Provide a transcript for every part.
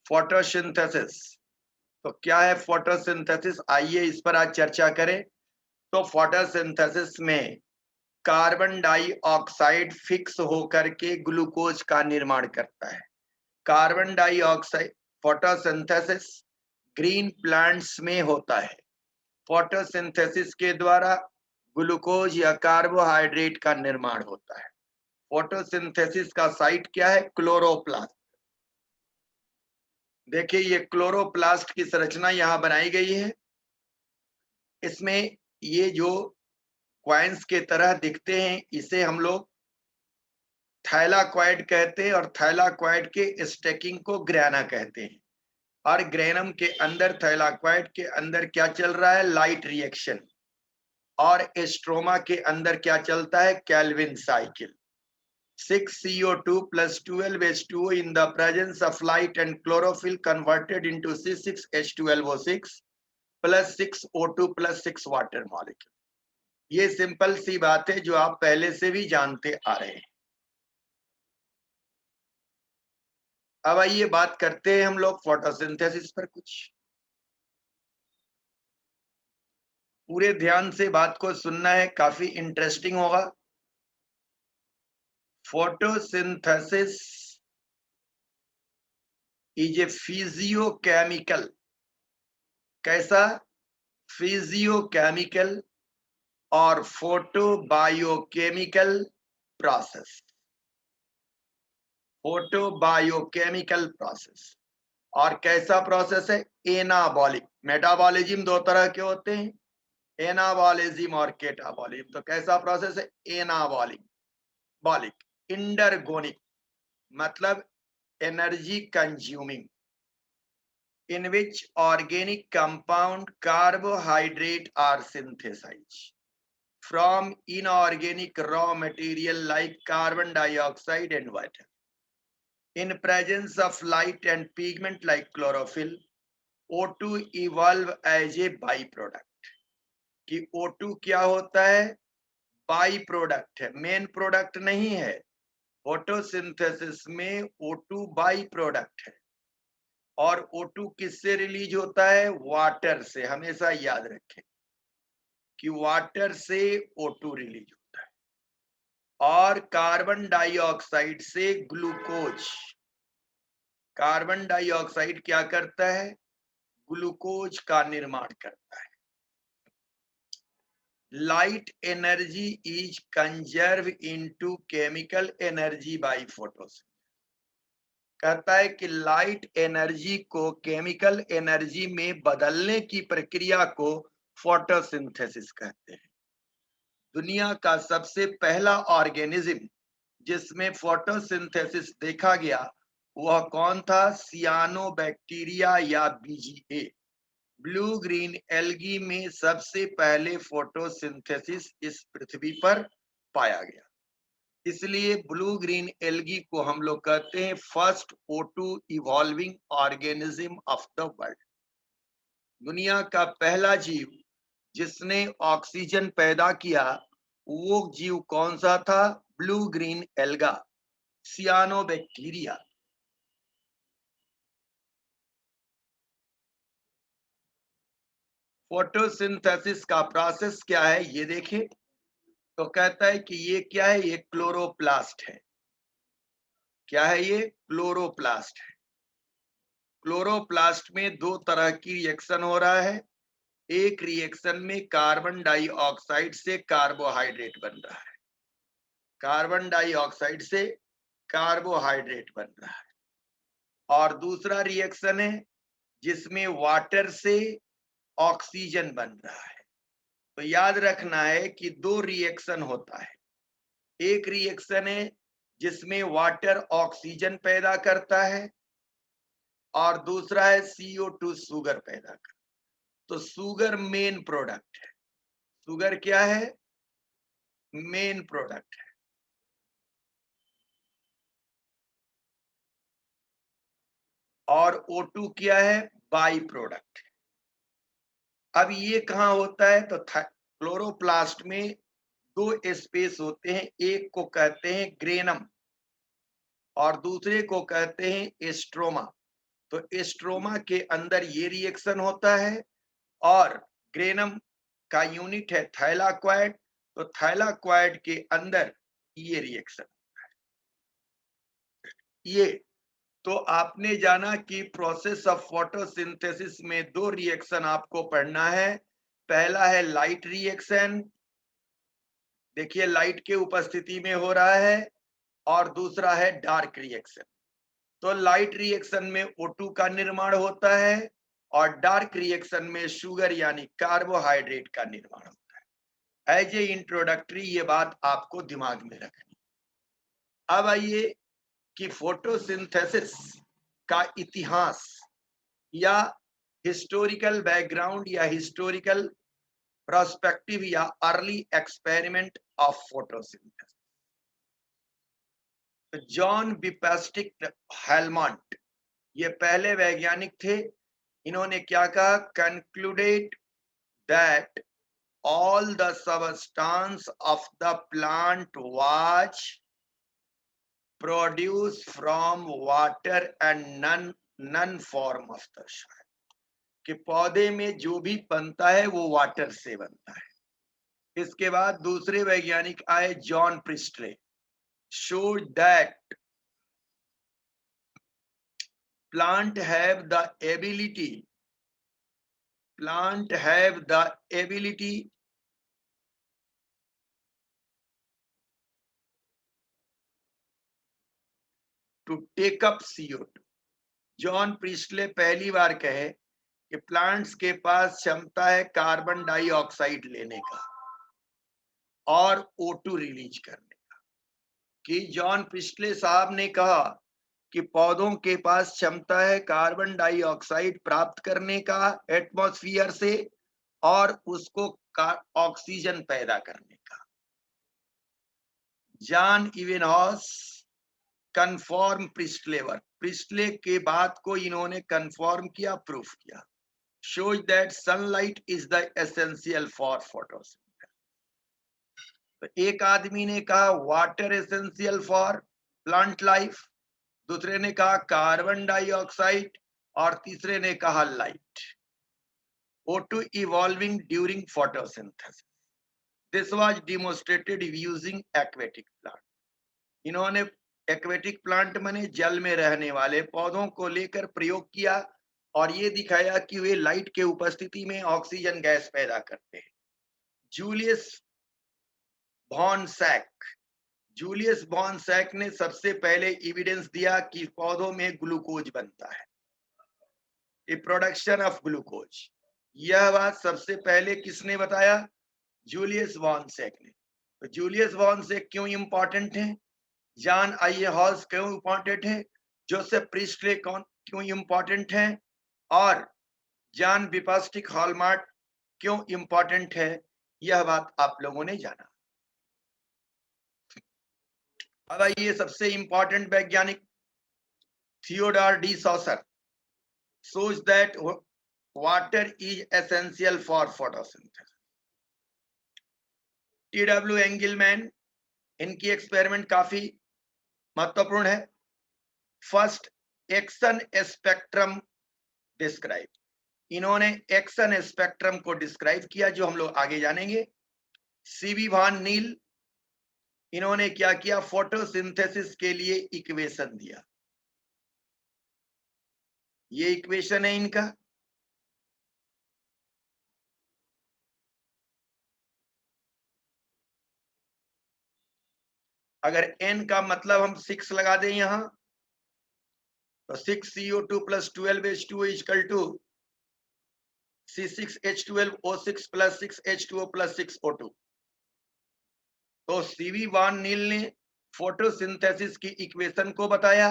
Photosynthesis. तो क्या है फोटोसिंथेसिस, आइए इस पर आज चर्चा करें। तो फोटोसिंथेसिस में कार्बन डाइऑक्साइड फिक्स होकर के ग्लूकोज का निर्माण करता है। Carbon dioxide photosynthesis green plants में होता है। फोटोसिंथेसिस के द्वारा ग्लूकोज या कार्बोहाइड्रेट का निर्माण होता है। फोटोसिंथेसिस का साइट क्या है? क्लोरोप्लास्ट। देखिए ये क्लोरोप्लास्ट की संरचना यहां बनाई गई है। इसमें ये जो क्वाइंस के तरह दिखते हैं इसे हम लोग थैलाक्वाइड कहते हैं और थैलाक्वाइड के स्टैकिंग को ग्रेना कहते हैं। और ग्रेनम के अंदर थैलाक्वाइड के अंदर क्या चल रहा है? Light reaction. और स्ट्रोमा के अंदर क्या चलता है? Calvin cycle. 6CO2 plus 12H2O in the presence of light and chlorophyll converted into C6H12O6 plus 6O2 plus 6 water molecule. ये सिंपल सी बात है जो आप पहले से भी जानते आ रहे हैं। अब आइए बात करते हैं हम लोग फोटोसिंथेसिस पर कुछ। पूरे ध्यान से बात को सुनना है, काफी इंटरेस्टिंग होगा। फोटोसिंथेसिस इज ए फिजियोकेमिकल, कैसा? फिजियोकेमिकल और photo biochemical process. Photo biochemical process. और कैसा प्रोसेस है? एनाबॉलिक। मेटाबॉलिज्म दो तरह के होते हैं, एनाबॉलिज्म और केटाबॉलिज्म। तो कैसा प्रोसेस है? एनाबॉलिक। बॉलिक इंडरगोनिक मतलब energy consuming, in which organic compound carbohydrate are synthesized from inorganic raw material like carbon dioxide and water. In presence of light and pigment like chlorophyll, O2 evolve as a byproduct। कि O2 क्या होता है? By product है, main product नहीं है। Photosynthesis में O2 by product है। और O2 किससे रिलीज होता है? वाटर से। हमेशा याद रखें कि वाटर से O2 रिलीज होता है। और कार्बन डाइऑक्साइड से ग्लूकोज। कार्बन डाइऑक्साइड क्या करता है? ग्लूकोज का निर्माण करता है। Light energy is conserve into chemical energy by photosynthesis. कहता है कि लाइट एनर्जी को केमिकल एनर्जी में बदलने की प्रक्रिया को फोटोसिंथेसिस कहते हैं। दुनिया का सबसे पहला ऑर्गेनिज्म जिसमें फोटोसिंथेसिस देखा गया वह कौन था? सियानोबैक्टीरिया या बीजीए। ब्लू ग्रीन एल्गी में सबसे पहले फोटोसिंथेसिस इस पृथ्वी पर पाया गया। इसलिए ब्लू ग्रीन एल्गी को हम लोग कहते हैं first O2 evolving organism of the world. दुनिया का पहला जीव जिसने ऑक्सीजन पैदा किया वो जीव कौन सा था? Blue green alga, सियानोबैक्टीरिया। फोटोसिंथेसिस का प्रोसेस क्या है ये देखिए। तो कहता है कि ये क्या है? ये क्लोरोप्लास्ट है। क्या है ये? क्लोरोप्लास्ट है। क्लोरोप्लास्ट में दो तरह की रिएक्शन हो रहा है। एक रिएक्शन में कार्बन डाइऑक्साइड से कार्बोहाइड्रेट बन रहा है, कार्बन डाइऑक्साइड से कार्बोहाइड्रेट बन रहा है। और दूसरा रिएक्शन है जिसमें वाटर से ऑक्सीजन बन रहा है। तो याद रखना है कि दो रिएक्शन होता है। एक रिएक्शन है जिसमें वाटर ऑक्सीजन पैदा करता है और दूसरा है CO2 शुगर पैदा करता है। तो शुगर मेन प्रोडक्ट है। शुगर क्या है? मेन प्रोडक्ट है। और O2 क्या है? बाई प्रोडक्ट है। अब ये कहाँ होता है? तो क्लोरोप्लास्ट में दो स्पेस होते हैं, एक को कहते हैं ग्रेनम और दूसरे को कहते हैं स्ट्रोमा। तो स्ट्रोमा के अंदर ये रिएक्शन होता है और ग्रेनम का यूनिट है थाइलाक्वाइड, तो थाइलाक्वाइड के अंदर ये रिएक्शन ये। तो आपने जाना कि प्रोसेस ऑफ फोटोसिंथेसिस में दो रिएक्शन आपको पढ़ना है। पहला है लाइट रिएक्शन, देखिए लाइट के उपस्थिति में हो रहा है, और दूसरा है डार्क रिएक्शन। तो लाइट रिएक्शन में O2 का निर्माण होता है और डार्क रिएक्शन में शुगर यानी कार्बोहाइड्रेट का निर्माण होता है। एज ए इंट्रोडक्टरी ये बात आपको दिमाग में रखनी। अब आइए कि फोटोसिंथेसिस का इतिहास या हिस्टोरिकल बैकग्राउंड या हिस्टोरिकल प्रोस्पेक्टिव या early experiment of photosynthesis. John Baptist Helmont ये पहले वैज्ञानिक थे। इन्होंने क्या कहा? Concluded that all the substance of the plant was produced from water and none form of the soil, कि पौधे में जो भी बनता है वो वाटर से बनता है। इसके बाद दूसरे वैज्ञानिक आए, John Presley, showed that plant have the ability to take up CO2। John Presley पहली बार कहे कि प्लांट्स के पास क्षमता है कार्बन डाइऑक्साइड लेने का और O2 रिलीज करने का। कि जॉन प्रिस्टले साहब ने कहा कि पौधों के पास क्षमता है कार्बन डाइऑक्साइड प्राप्त करने का एटमॉस्फेयर से और उसको ऑक्सीजन पैदा करने का। John Ingenhousz confirm Priestley work, Priestley के बात को इन्होंने कन्फर्म किया, प्रूफ किया। shows that sunlight is the essential for photosynthesis। तो एक आदमी ने कहा water essential for plant life, दूसरे ने कहा कार्बन डाइऑक्साइड और तीसरे ने कहा light. O2 evolving during photosynthesis, this was demonstrated using aquatic plant। इन्होंने एक्वेटिक प्लांट माने जल में रहने वाले पौधों को लेकर प्रयोग किया और ये दिखाया कि वे लाइट के उपस्थिति में ऑक्सीजन गैस पैदा करते हैं। जूलियस वॉन सैक ने सबसे पहले एविडेंस दिया कि पौधों में ग्लूकोज बनता है, प्रोडक्शन ऑफ ग्लूकोज। यह बात सबसे पहले किसने बताया? जूलियस वॉन सैक ने। तो जूलियस वॉन सैक क्यों इंपॉर्टेंट है? जॉन आई हॉल्स क्यों इंपॉर्टेंट है? जोसेफ प्रिस्टले क्यों इंपॉर्टेंट है? और जॉन बिपेस्टिक हेलमंट क्यों इंपॉर्टेंट है? यह बात आप लोगों ने जाना। अब आइए सबसे इंपॉर्टेंट वैज्ञानिक Theodore de Saussure shows that water is essential for photosynthesis। TW Engelmann, इनकी एक्सपेरिमेंट काफी महत्वपूर्ण है। फर्स्ट एक्शन स्पेक्ट्रम डिस्क्राइब, इन्होंने एक्शन स्पेक्ट्रम को डिस्क्राइब किया जो हम लोग आगे जानेंगे। सीवी वॉन नील, इन्होंने क्या किया? फोटोसिंथेसिस के लिए इक्वेशन दिया। ये इक्वेशन है इनका। अगर n का मतलब हम 6 लगा दें यहां, तो 6CO2 + 12H2O equal to C6H12O6 + 6H2O + 6O2। तो सीवी वॉन नील ने फोटोसिंथेसिस की इक्वेशन को बताया,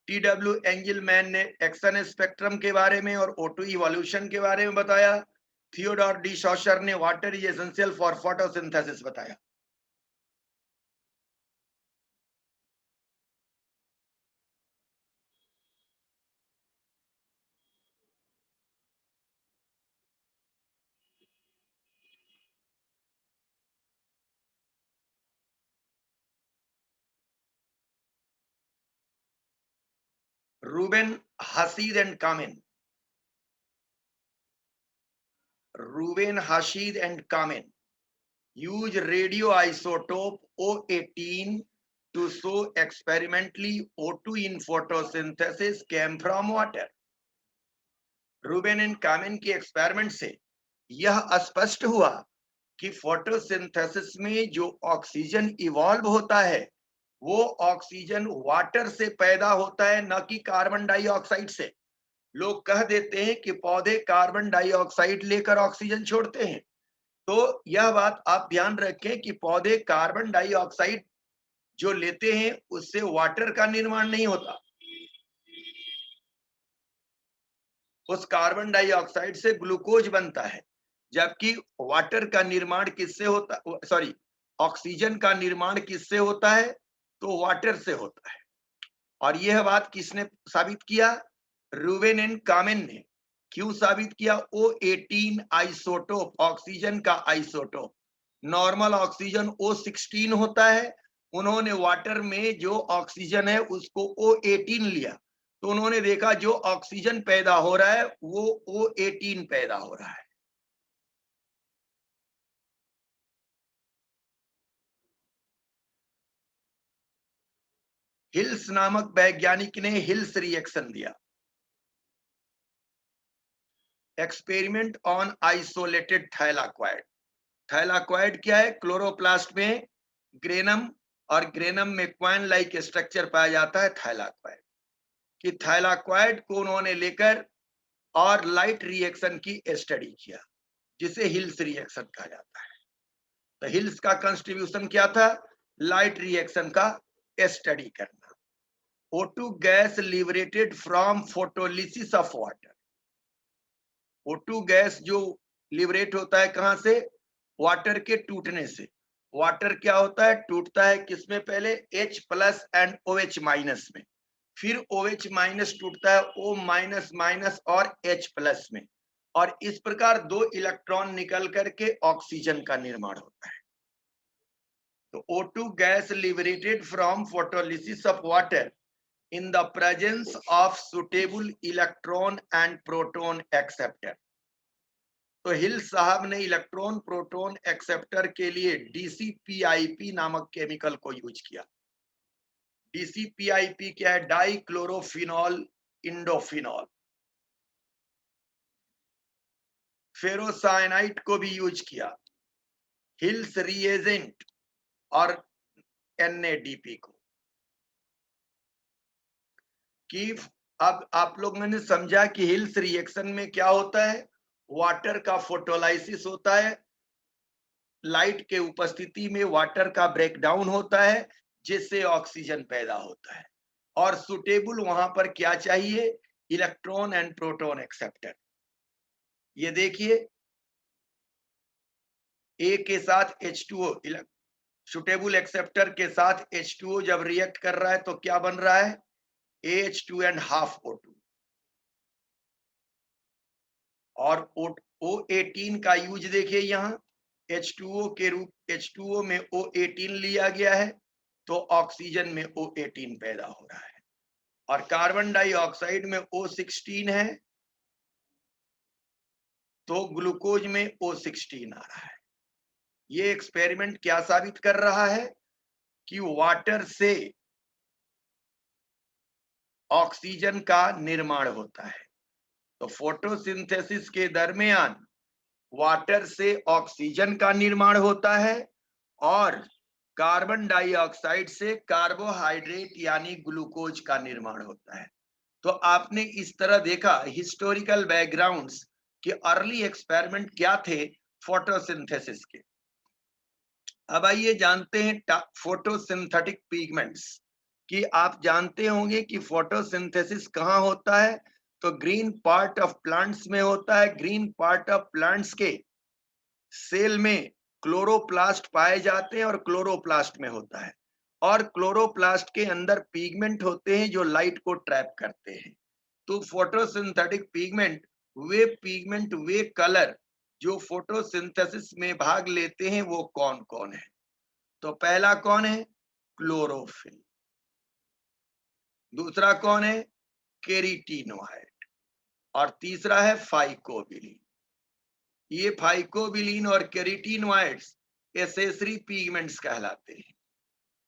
TW एंगलमैन ने एक्शन स्पेक्ट्रम के बारे में और O2 इवोल्यूशन के बारे में बताया, थियोडोर डी सॉसर ने water is essential for photosynthesis बताया। Ruben Hassid and Kamen. Ruben Hassid and Kamen use radioisotope O18 to show experimentally O2 in photosynthesis came from water. Ruben and Kamen के experiment से यह स्पष्ट हुआ कि photosynthesis में जो ऑक्सीजन इवॉल्व होता है वो ऑक्सीजन वाटर से पैदा होता है, न कि कार्बन डाइऑक्साइड से। लोग कह देते हैं कि पौधे कार्बन डाइऑक्साइड लेकर ऑक्सीजन छोड़ते हैं, तो यह बात आप ध्यान रखें कि पौधे कार्बन डाइऑक्साइड जो लेते हैं उससे वाटर का निर्माण नहीं होता। उस कार्बन डाइऑक्साइड से ग्लूकोज बनता है, जबकि वाटर का निर्माण किससे होता, सॉरी, ऑक्सीजन का निर्माण किससे होता है, तो वाटर से होता है। और यह बात किसने साबित किया? रूबेन एंड कामेन ने। क्यों साबित किया? O18 आइसोटोप, ऑक्सीजन का आइसोटोप। नॉर्मल ऑक्सीजन O16 होता है, उन्होंने वाटर में जो ऑक्सीजन है उसको O18 लिया, तो उन्होंने देखा जो ऑक्सीजन पैदा हो रहा है वो O18 पैदा हो रहा है। हिल्स नामक वैज्ञानिक ने हिल्स रिएक्शन दिया। Experiment on isolated thylakoid. Thylakoid क्या है? क्लोरोप्लास्ट में ग्रेनम, और ग्रेनम में क्वाइन लाइक स्ट्रक्चर पाया जाता है थैलाक्वाइड। कि थैलाक्वाइड को उन्होंने लेकर और लाइट रिएक्शन की स्टडी किया, जिसे हिल्स रिएक्शन कहा जाता है। तो हिल्स का कंट्रीब्यूशन क्या था? लाइट रिएक्शन का स्टडी करना। O2 gas liberated from photolysis of water. O2 gas जो लिबरेट होता है कहां से? वाटर के टूटने से। वाटर क्या होता है? टूटता है किसमें? पहले H plus and OH minus में, फिर OH माइनस टूटता है O माइनस माइनस और H प्लस में, और इस प्रकार दो इलेक्ट्रॉन निकल करके ऑक्सीजन का निर्माण होता है। तो O2 gas liberated from photolysis of water in the presence of suitable electron and proton acceptor। तो हिल साहब ने इलेक्ट्रॉन प्रोटॉन एक्सेप्टर के लिए DCPIP नामक केमिकल को यूज किया। DCPIP क्या है? Die chlorophenol इंडोफिनॉल। फेरोसाइनाइट को भी यूज किया, हिल्स रिएजेंट और NADP को। कि अब आप लोगों ने समझा कि हिल्स रिएक्शन में क्या होता है? वाटर का फोटोलाइसिस होता है, लाइट के उपस्थिति में वाटर का ब्रेकडाउन होता है, जिससे ऑक्सीजन पैदा होता है। और सुटेबल वहां पर क्या चाहिए? Electron and proton acceptor. ये देखिए, ए के साथ H2O, सुटेबल एक्सेप्टर के साथ H2O जब रिएक्ट कर रहा है तो क्या बन रहा है? AH2 and half O2। और O18 का यूज देखिए, यहाँ H2O के रूप, H2O में O18 लिया गया है, तो ऑक्सीजन में O18 पैदा हो रहा है, और कार्बन डाइऑक्साइड में O16 है, तो ग्लूकोज में O16 आ रहा है। ये एक्सपेरिमेंट क्या साबित कर रहा है? कि वाटर से ऑक्सीजन का निर्माण होता है। तो फोटोसिंथेसिस के दरमियान वाटर से ऑक्सीजन का निर्माण होता है और कार्बन डाइऑक्साइड से कार्बोहाइड्रेट यानी ग्लूकोज का निर्माण होता है। तो आपने इस तरह देखा हिस्टोरिकल बैकग्राउंड्स कि अर्ली एक्सपेरिमेंट क्या थे फोटोसिंथेसिस के। अब आइए जानते हैं फोटोसिंथेटिक पिगमेंट्स। कि आप जानते होंगे कि फोटोसिंथेसिस कहाँ होता है? तो ग्रीन पार्ट ऑफ प्लांट्स में होता है। ग्रीन पार्ट ऑफ प्लांट्स के सेल में क्लोरोप्लास्ट पाए जाते हैं और क्लोरोप्लास्ट में होता है, और क्लोरोप्लास्ट के अंदर पिगमेंट होते हैं जो लाइट को ट्रैप करते हैं। तो फोटोसिंथेटिक पिगमेंट वे कलर जो फोटोसिंथेसिस में भाग लेते हैं वो कौन कौन है? तो पहला कौन है? क्लोरोफिल। दूसरा कौन है? केरिटिनोइड और तीसरा है फाइकोबिलिन। ये फाइकोबिलिन और केरिटिनोइड्स एसेसरी पिगमेंट्स कहलाते हैं।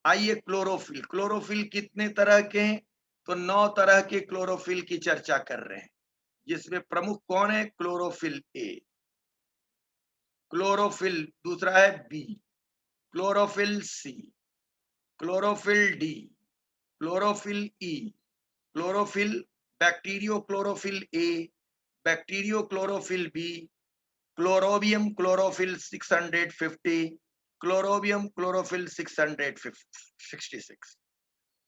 आइए क्लोरोफिल, क्लोरोफिल कितने तरह के हैं? तो 9 तरह के क्लोरोफिल की चर्चा कर रहे हैं, जिसमें प्रमुख कौन है? क्लोरोफिल ए, क्लोरोफिल दूसरा है B, chlorophyll C, chlorophyll D, chlorophyll E, chlorophyll bacteriochlorophyll A, bacteriochlorophyll B, chlorobium chlorophyll 650, chlorobium chlorophyll 666।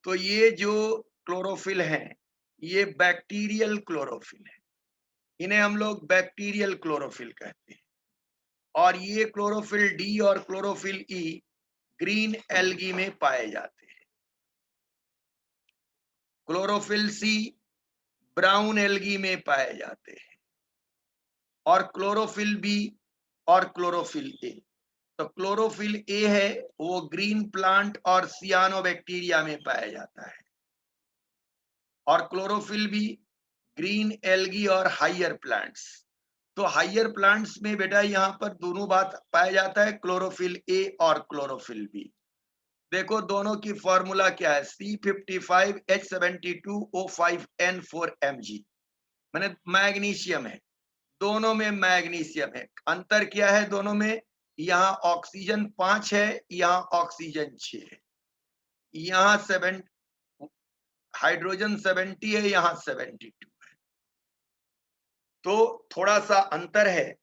तो ये जो क्लोरोफिल हैं, ये बैक्टीरियल क्लोरोफिल है, इन्हें हम लोग बैक्टीरियल क्लोरोफिल कहते हैं। और ये क्लोरोफिल डी और क्लोरोफिल ई ग्रीन एल्गी में पाए जाते हैं। क्लोरोफिल सी ब्राउन एल्गी में पाए जाते हैं, और क्लोरोफिल बी और क्लोरोफिल ए, तो क्लोरोफिल ए है वो ग्रीन प्लांट और सियानोबैक्टीरिया में पाया जाता है, और क्लोरोफिल बी ग्रीन एल्गी और हाइयर प्लांट्स। तो हाइयर प्लांट्स में बेटा यहाँ पर दोनों बात पाया जाता है, क्लोरोफिल ए और क्लोरोफिल बी। देखो दोनों की फॉर्मूला क्या है? C55H72O5N4Mg, मैंने मैग्नीशियम है, दोनों में मैग्नीशियम है। अंतर क्या है दोनों में? यहाँ ऑक्सीजन 5 है, यहाँ ऑक्सीजन 6 है, यहाँ 7 हाइड्रोजन 70 है, यहाँ 72 है, तो थोड़ा सा अंतर है।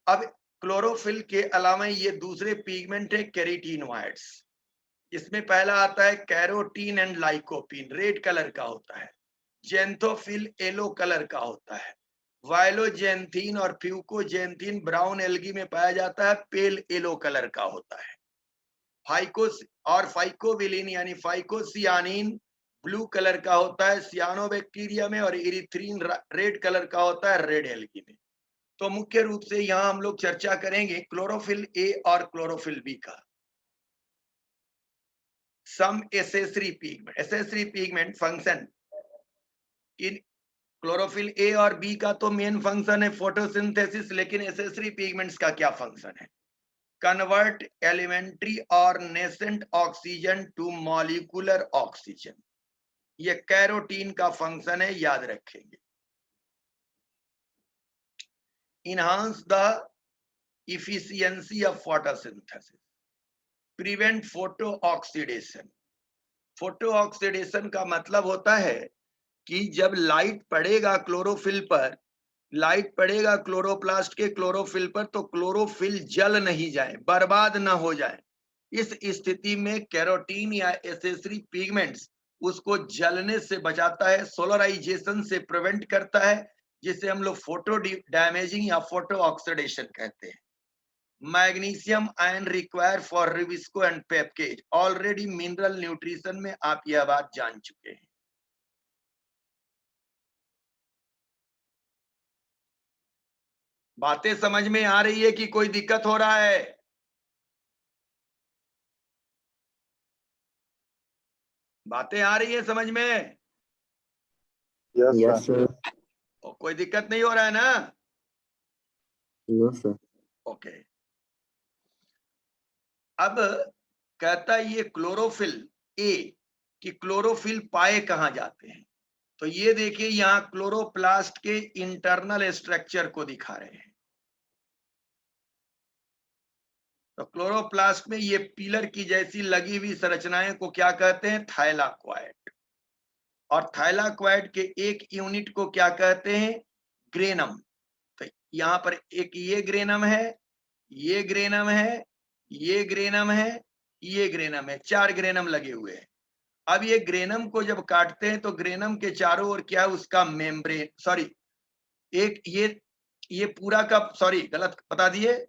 अब क्लोरोफिल के अलावा ये दूसरे पिगमेंट है केराटिनोइड्स। इसमें पहला आता है carotene and lycopene, red colour का होता है। जेंथोफिल येलो कलर का होता है। वायलोजेंथीन और फ्यूकोजेंथीन ब्राउन एल्गी में पाया जाता है, पेल येलो कलर का होता है। फाइकोस और फाइकोबिलिन यानी फाइकोसियानिन ब्लू कलर का होता है सियानोबैक्टीरिया में, और इरिथ्रीन रेड कलर का होता है रेड एल्गी में। तो मुख्य रूप से यहाँ हम लोग चर्चा करेंगे क्लोरोफिल ए और क्लोरोफिल बी का। Some accessory pigment, accessory pigment function in chlorophyll A और बी का तो मेन फंक्शन है फोटोसिंथेसिस, लेकिन एसेसरी पिगमेंट्स का क्या फंक्शन है? कन्वर्ट एलिमेंट्री और nascent oxygen to molecular oxygen, ये कैरोटीन का फंक्शन है, याद रखेंगे। Enhance the efficiency of photosynthesis, prevent photo oxidation. Photo oxidation का मतलब होता है कि जब लाइट पड़ेगा क्लोरोफिल पर, लाइट पड़ेगा क्लोरोप्लास्ट के क्लोरोफिल पर, तो क्लोरोफिल जल नहीं जाए, बर्बाद ना हो जाए। इस स्थिति में कैरोटीन या एसेसरी पिगमेंट्स उसको जलने से बचाता है, सोलराइजेशन से प्रिवेंट करता है, जिसे हम लोग फोटो डैमेजिंग या फोटो ऑक्सीडेशन कहते हैं। Magnesium ion require for rubisco and pepcase, already mineral nutrition में आप यह बात जान चुके हैं। बातें समझ में आ रही है कि कोई दिक्कत हो रहा है? बातें आ रही है समझ में? Yes sir. कोई दिक्कत नहीं हो रहा है ना? No sir. ओके। अब कहता है ये क्लोरोफिल ए कि क्लोरोफिल पाए कहां जाते हैं, तो ये देखिए यहां क्लोरोप्लास्ट के इंटरनल स्ट्रक्चर को दिखा रहे हैं। तो क्लोरोप्लास्ट में ये पिलर की जैसी लगी हुई संरचनाएं को क्या कहते हैं? थाइलाक्वाइड। और थाइलाक्वाइड के एक यूनिट को क्या कहते हैं? ग्रेनम। तो यहाँ पर एक ये ग्रेनम है, ये ग्रेनम है, ये ग्रेनम है, ये ग्रेनम है, 4 ग्रेनम लगे हुए हैं। अब ये ग्रेनम को जब काटते हैं तो ग्रेनम के चारों ओर क्या है? उसका मेम्ब्रेन, सॉरी एक ये पूरा का, सॉरी गलत बता दिए,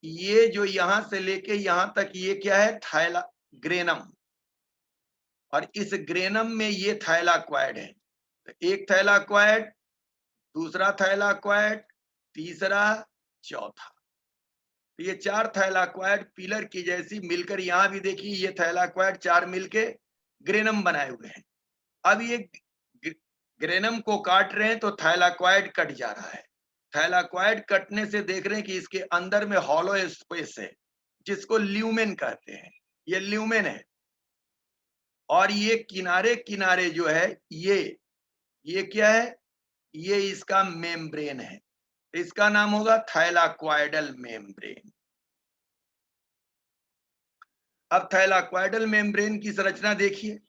ये जो यहां से लेके यहां तक ये क्या है? थाइला ग्रेनम। और इस ग्रेनम में ये थाइलाक्वाइड है। तो एक थाइलाक्वाइड, दूसरा थाइलाक्वाइड, तीसरा, चौथा। तो ये 4 थाइलाक्वाइड पिलर की जैसी मिलकर, यहां भी देखिए ये थाइलाक्वाइड 4 मिलके ग्रेनम बनाए हुए हैं। अब ये ग्रेनम को काट रहे हैं तो थाइलाकॉइड कट जा रहा है। थाइलाकॉइड कटने से देख रहे हैं कि इसके अंदर में हॉलो स्पेस है, जिसको ल्यूमेन कहते हैं। ये ल्यूमेन है, और ये किनारे किनारे जो है, ये क्या है? ये इसका मेम्ब्रेन है। इसका नाम होगा थाइलाकॉइडल मेम्ब्रेन। अब थाइलाकॉइडल मेम्ब्रेन की संरचना देखिए,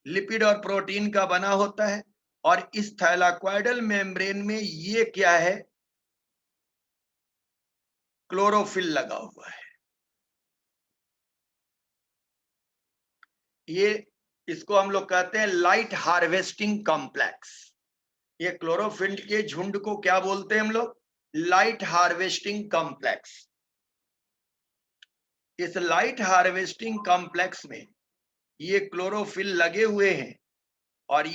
लिपिड और प्रोटीन का बना होता है, और इस थाइलाकॉइडल मेम्ब्रेन में ये क्या है? क्लोरोफिल लगा हुआ है। ये, इसको हम लोग कहते हैं लाइट हार्वेस्टिंग कॉम्प्लेक्स। ये क्लोरोफिल के झुंड को क्या बोलते हैं हम लोग? Light harvesting complex. इस लाइट हार्वेस्टिंग कॉम्प्लेक्स में ये क्लोरोफिल लगे हुए हैं, और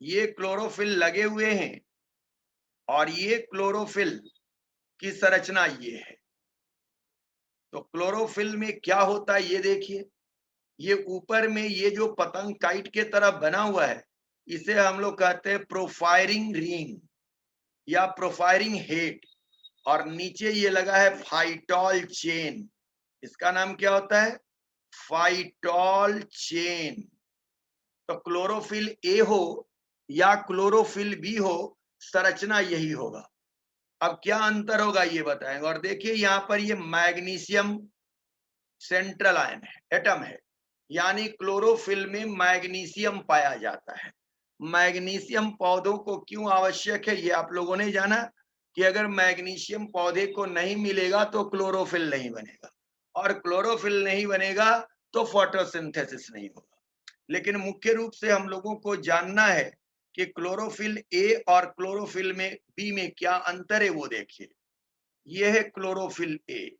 ये क्लोरोफिल लगे हुए हैं, और ये क्लोरोफिल की संरचना ये है। तो क्लोरोफिल में क्या होता है ये देखिए, ये ऊपर में ये जो पतंग काइट के तरह बना हुआ है, इसे हम लोग कहते हैं प्रोफायरिंग रिंग या प्रोफायरिंग हेड, और नीचे ये लगा है फाइटॉल चेन। इसका नाम क्या होता है? Phytol chain. तो क्लोरोफिल ए हो या क्लोरोफिल बी हो, संरचना यही होगा। अब क्या अंतर होगा ये बताएंगे। और देखिए यहाँ पर ये मैग्नीशियम सेंट्रल आयन है, एटम है, यानी क्लोरोफिल में मैग्नीशियम पाया जाता है। मैग्नीशियम पौधों को क्यों आवश्यक है, ये आप लोगों ने जाना कि अगर मैग्नीशियम पौधे को नहीं मिलेगा तो क्लोरोफिल नहीं बनेगा, और क्लोरोफिल नहीं बनेगा तो फोटोसिंथेसिस नहीं होगा। लेकिन मुख्य रूप से हम लोगों को जानना है कि क्लोरोफिल ए और क्लोरोफिल में बी में क्या अंतर है, वो देखिए। यह है क्लोरोफिल ए,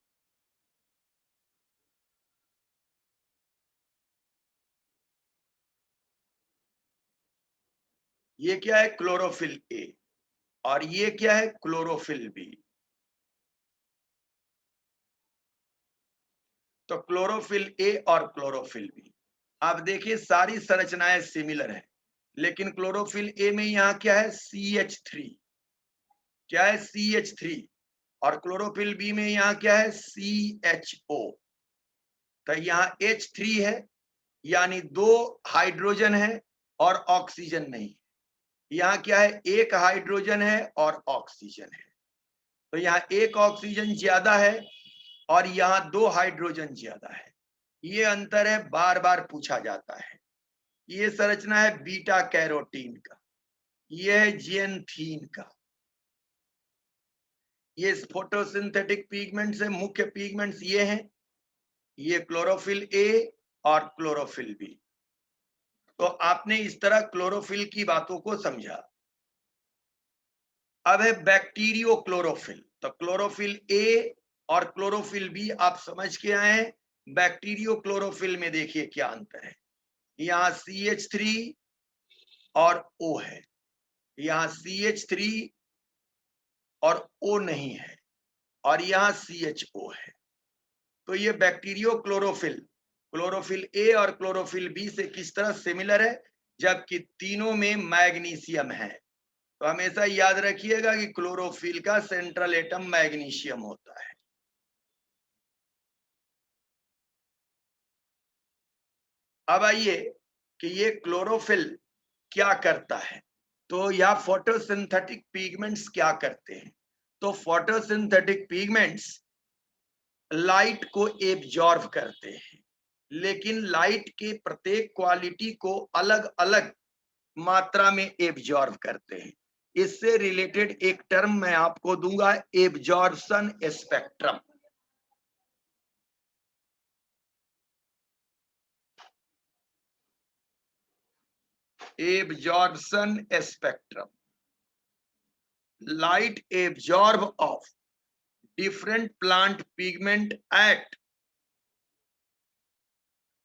ये क्या है? Chlorophyll A. और ये क्या है? Chlorophyll B. तो क्लोरोफिल ए और क्लोरोफिल बी, आप देखिए सारी संरचनाएं सिमिलर है, लेकिन क्लोरोफिल ए में यहाँ क्या है? CH3। क्या है? CH3। और क्लोरोफिल बी में यहाँ क्या है? CHO। तो यहाँ H3 है, यानी 2 हाइड्रोजन है और ऑक्सीजन नहीं। यहाँ क्या है? 1 हाइड्रोजन है और ऑक्सीजन है। तो यहाँ 1 ऑक्सीजन ज्यादा है और यहाँ 2 हाइड्रोजन ज्यादा है। ये अंतर है, बार बार पूछा जाता है। ये संरचना है बीटा कैरोटीन का, ये है जियंथीन का। ये फोटोसिंथेटिक पिगमेंट्स है, मुख्य पिगमेंट्स ये हैं, ये क्लोरोफिल ए और क्लोरोफिल बी। तो आपने इस तरह क्लोरोफिल की बातों को समझा। अब है बैक्टीरियो क्लोरोफिल। तो क्लोरोफिल ए और क्लोरोफिल बी आप समझ के आए हैं। बैक्टीरियो क्लोरोफिल में देखिए क्या अंतर है। यहाँ CH3 और O है, यहाँ CH3 और O नहीं है, और यहाँ CHO है। तो ये बैक्टीरियो क्लोरोफिल, क्लोरोफिल ए और क्लोरोफिल बी से किस तरह सिमिलर है, जबकि तीनों में मैग्नीशियम है। तो हमेशा याद रखिएगा कि क्लोरोफिल का सेंट्रल एटम मैग्नीशियम होता है। अब आइए कि ये क्लोरोफिल क्या करता है। तो या फोटोसिंथेटिक पिगमेंट्स क्या करते हैं? तो फोटोसिंथेटिक पिगमेंट्स लाइट को एब्जॉर्ब करते हैं, लेकिन लाइट के प्रत्येक क्वालिटी को अलग अलग मात्रा में एब्जॉर्ब करते हैं। इससे रिलेटेड एक टर्म मैं आपको दूंगा, absorption spectrum. Absorption spectrum, light absorb of different plant pigment at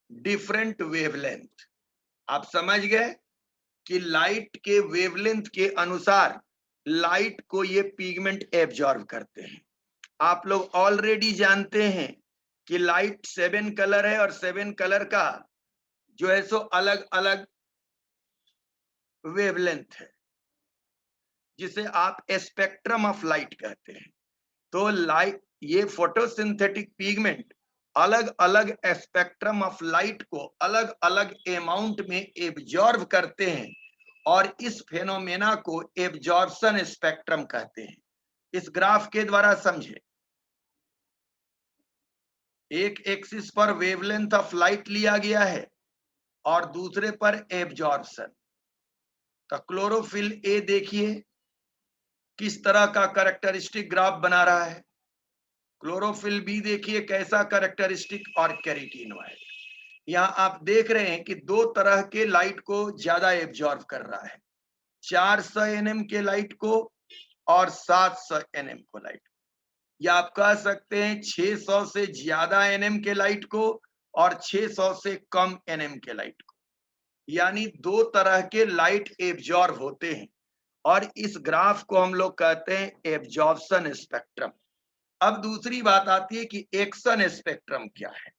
different wavelength। आप समझ गए कि लाइट के वेवलेंथ के अनुसार लाइट को ये पिगमेंट एब्जॉर्ब करते हैं। आप लोग ऑलरेडी जानते हैं कि लाइट 7 कलर है, और 7 कलर का जो है सो अलग अलग वेवलेंथ है, जिसे आप स्पेक्ट्रम ऑफ लाइट कहते हैं। तो लाइट, ये फोटोसिंथेटिक पिगमेंट अलग अलग स्पेक्ट्रम ऑफ लाइट को अलग अलग अमाउंट में एब्जॉर्ब करते हैं और इस फेनोमेना को एब्जॉर्प्शन स्पेक्ट्रम कहते हैं। इस ग्राफ के द्वारा समझे, एक एक्सिस पर वेवलेंथ ऑफ लाइट लिया गया है और दूसरे पर एब्जॉर्प्शन। तो क्लोरोफिल ए देखिए किस तरह का कैरेक्टरिस्टिक ग्राफ बना रहा है, क्लोरोफिल बी देखिए कैसा कैरेक्टरिस्टिक, और कैरोटीनॉइड। यहाँ आप देख रहे हैं कि दो तरह के लाइट को ज्यादा एब्जॉर्ब कर रहा है, 400 nm के लाइट को और 700 nm को लाइट, या आप कह सकते हैं 600 से ज्यादा nm के लाइट को और 600 से कम nm के लाइट को। यानी दो तरह के लाइट एब्जॉर्ब होते हैं और इस ग्राफ को हम लोग कहते हैं एब्जॉर्प्शन स्पेक्ट्रम। अब दूसरी बात आती है कि एक्शन स्पेक्ट्रम क्या है।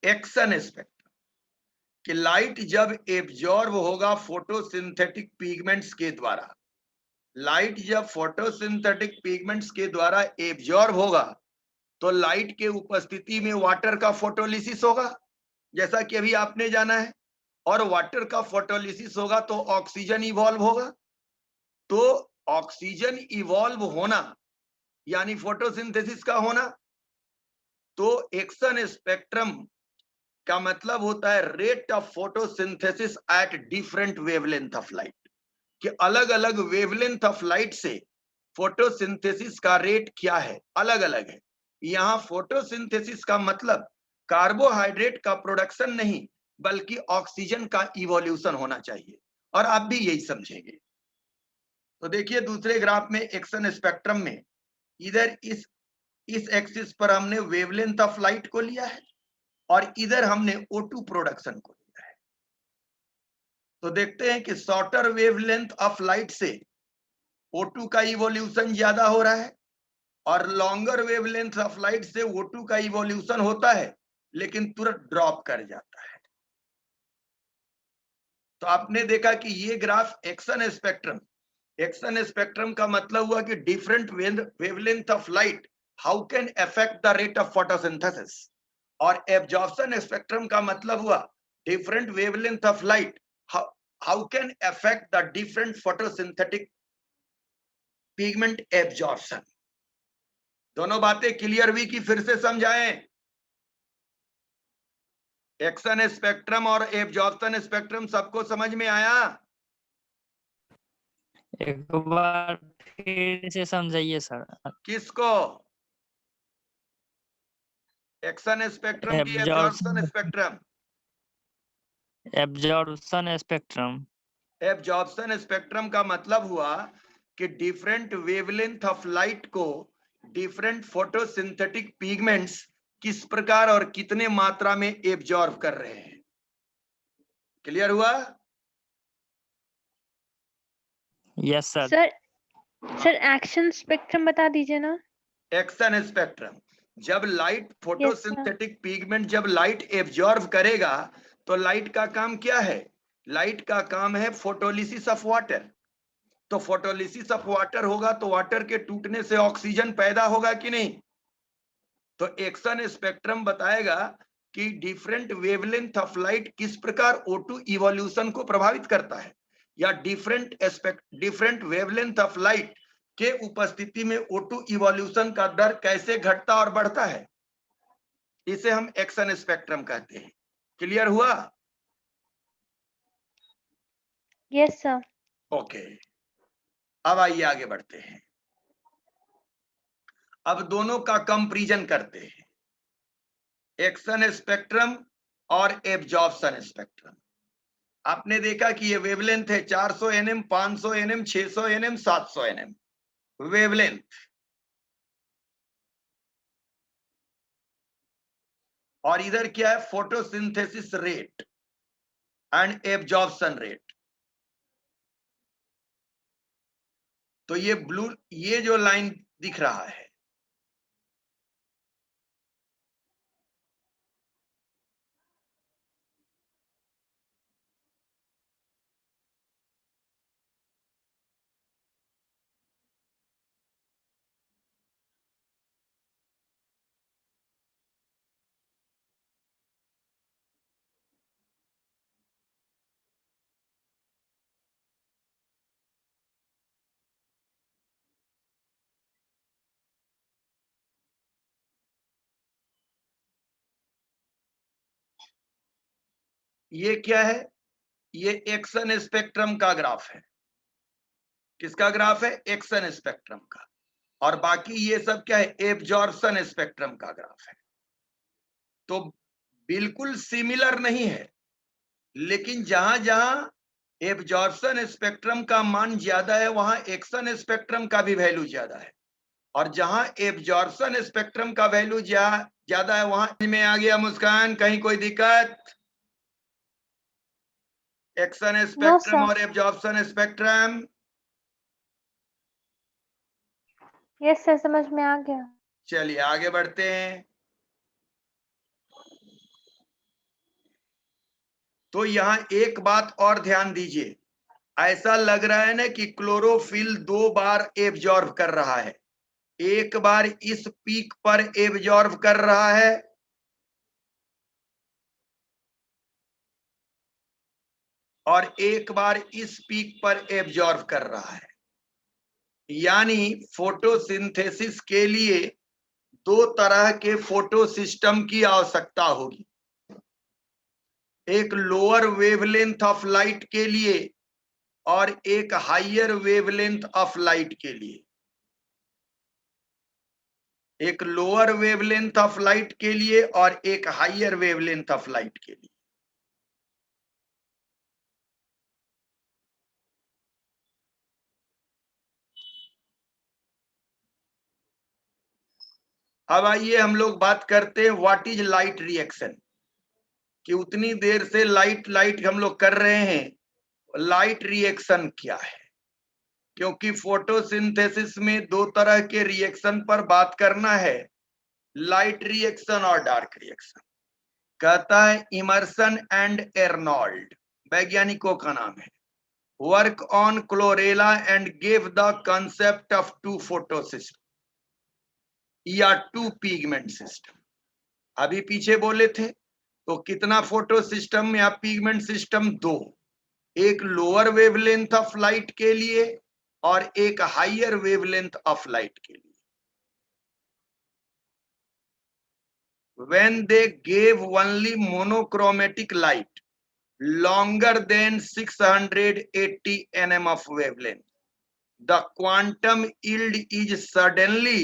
एक्शन स्पेक्ट्रम कि लाइट जब एब्जॉर्ब होगा फोटोसिंथेटिक पिगमेंट्स के द्वारा, लाइट जब फोटोसिंथेटिक पिगमेंट्स के द्वारा एब्जॉर्ब होगा तो लाइट के उपस्थिति में वाटर का फोटोलिसिस होगा, जैसा कि अभी आपने जाना है, और वाटर का फोटोलिसिस होगा तो ऑक्सीजन इवॉल्व होगा। तो ऑक्सीजन इवॉल्व होना यानी फोटोसिंथेसिस का होना। तो एक्शन स्पेक्ट्रम का मतलब होता है rate of photosynthesis at different wavelength of light, कि अलग अलग वेवलेंथ ऑफ लाइट से फोटोसिंथेसिस का रेट क्या है, अलग अलग है। यहाँ फोटोसिंथेसिस का मतलब कार्बोहाइड्रेट का प्रोडक्शन नहीं बल्कि ऑक्सीजन का इवोल्यूशन होना चाहिए, और आप भी यही समझेंगे। तो देखिए दूसरे ग्राफ में एक्शन स्पेक्ट्रम में इधर इस एक्सिस पर हमने वेवलेंथ ऑफ लाइट को लिया है और इधर हमने O2 प्रोडक्शन को लिया है। तो देखते हैं कि शॉर्टर वेवलेंथ ऑफ लाइट से O2 का इवोल्यूशन ज्यादा हो रहा है और लॉन्गर वेवलेंथ ऑफ लाइट से O2 का इवोल्यूशन होता है लेकिन तुरंत ड्रॉप कर जाता है। तो आपने देखा कि ये ग्राफ एक्शन स्पेक्ट्रम का मतलब हुआ कि different wavelength of light how can affect the rate of photosynthesis, और एब्जॉर्प्शन स्पेक्ट्रम का मतलब हुआ different wavelength of light how can affect the different photosynthetic pigment absorption. दोनों बातें क्लियर हुई कि फिर से समझाएं? एक्शन स्पेक्ट्रम और एब्जॉर्प्शन स्पेक्ट्रम सबको समझ में आया? एक बार फिर से समझाइए सर। किसको? एक्शन स्पेक्ट्रम की absorption spectrum? Absorption spectrum. Absorption spectrum का मतलब हुआ कि डिफरेंट वेवलेंथ ऑफ लाइट को डिफरेंट फोटोसिंथेटिक पिगमेंट्स किस प्रकार और कितने मात्रा में एब्जॉर्ब कर रहे हैं। क्लियर हुआ? Yes sir. Sir action spectrum बता दीजिए ना। एक्शन स्पेक्ट्रम, जब लाइट फोटोसिंथेटिक पिगमेंट जब लाइट एब्जॉर्ब करेगा तो लाइट का काम क्या है? लाइट का काम है फोटोलिसिस ऑफ वाटर। तो फोटोलिसिस ऑफ वाटर होगा तो वाटर के टूटने से ऑक्सीजन पैदा होगा कि नहीं? तो एक्शन स्पेक्ट्रम बताएगा कि डिफरेंट वेवलेंथ ऑफ लाइट किस प्रकार O2 इवोल्यूशन को प्रभावित करता है, या डिफरेंट वेवलेंथ ऑफ लाइट के उपस्थिति में O2 इवोल्यूशन का दर कैसे घटता और बढ़ता है। इसे हम एक्शन स्पेक्ट्रम कहते हैं। क्लियर हुआ? Yes sir. ओके, अब आइए आगे बढ़ते हैं। अब दोनों का कंपैरिजन करते हैं, एक्शन स्पेक्ट्रम और एब्जॉर्प्शन स्पेक्ट्रम। आपने देखा कि ये वेवलेंथ है 400 nm, 500 nm, 600 nm, 700 nm wavelength, और इधर क्या है? Photosynthesis rate and absorption rate. तो ये ब्लू, ये जो लाइन दिख रहा है ये क्या है? ये एक्शन स्पेक्ट्रम का ग्राफ है। किसका ग्राफ है? एक्शन स्पेक्ट्रम का। और बाकी ये सब क्या है? एब्जॉर्प्शन स्पेक्ट्रम का ग्राफ है। तो बिल्कुल सिमिलर नहीं है, लेकिन जहां जहां एब्जॉर्प्शन स्पेक्ट्रम का मान ज्यादा है वहां एक्शन स्पेक्ट्रम का भी वैल्यू ज्यादा है, और जहां एब्जॉर्प्शन स्पेक्ट्रम का वैल्यू ज्यादा है वहां में आ गया। मुस्कान, कहीं कोई दिक्कत? एक्शन स्पेक्ट्रम और एब्जॉर्प्शन स्पेक्ट्रम। यस सर, समझ में आ गया। चलिए आगे बढ़ते हैं। तो यहां एक बात और ध्यान दीजिए, ऐसा लग रहा है ना कि क्लोरोफिल 2 बार एब्जॉर्ब कर रहा है। एक बार इस पीक पर एब्जॉर्ब कर रहा है, और एक बार इस पीक पर एब्जॉर्ब कर रहा है। यानी फोटोसिंथेसिस के लिए 2 तरह के फोटो सिस्टम की आवश्यकता होगी, एक लोअर वेवलेंथ ऑफ लाइट के लिए और एक हायर वेवलेंथ ऑफ लाइट के लिए। एक लोअर वेवलेंथ ऑफ लाइट के लिए और एक हायर वेवलेंथ ऑफ लाइट के लिए। अब आइए हम लोग बात करते हैं व्हाट इज लाइट रिएक्शन, कि उतनी देर से लाइट हम लोग कर रहे हैं, लाइट रिएक्शन क्या है। क्योंकि फोटोसिंथेसिस में 2 तरह के रिएक्शन पर बात करना है, लाइट रिएक्शन और डार्क रिएक्शन। कहता है इमर्सन एंड एर्नोल्ड, वैज्ञानिकों का नाम है, work on chlorella and gave the concept of 2 photo system या 2 पिगमेंट सिस्टम। अभी पीछे बोले थे तो कितना फोटो सिस्टम या पिगमेंट सिस्टम? 2, एक लोअर वेवलेंथ ऑफ लाइट के लिए और एक हायर वेवलेंथ ऑफ लाइट के लिए। When they gave only monochromatic light longer than 680 nm of wavelength, the quantum yield is suddenly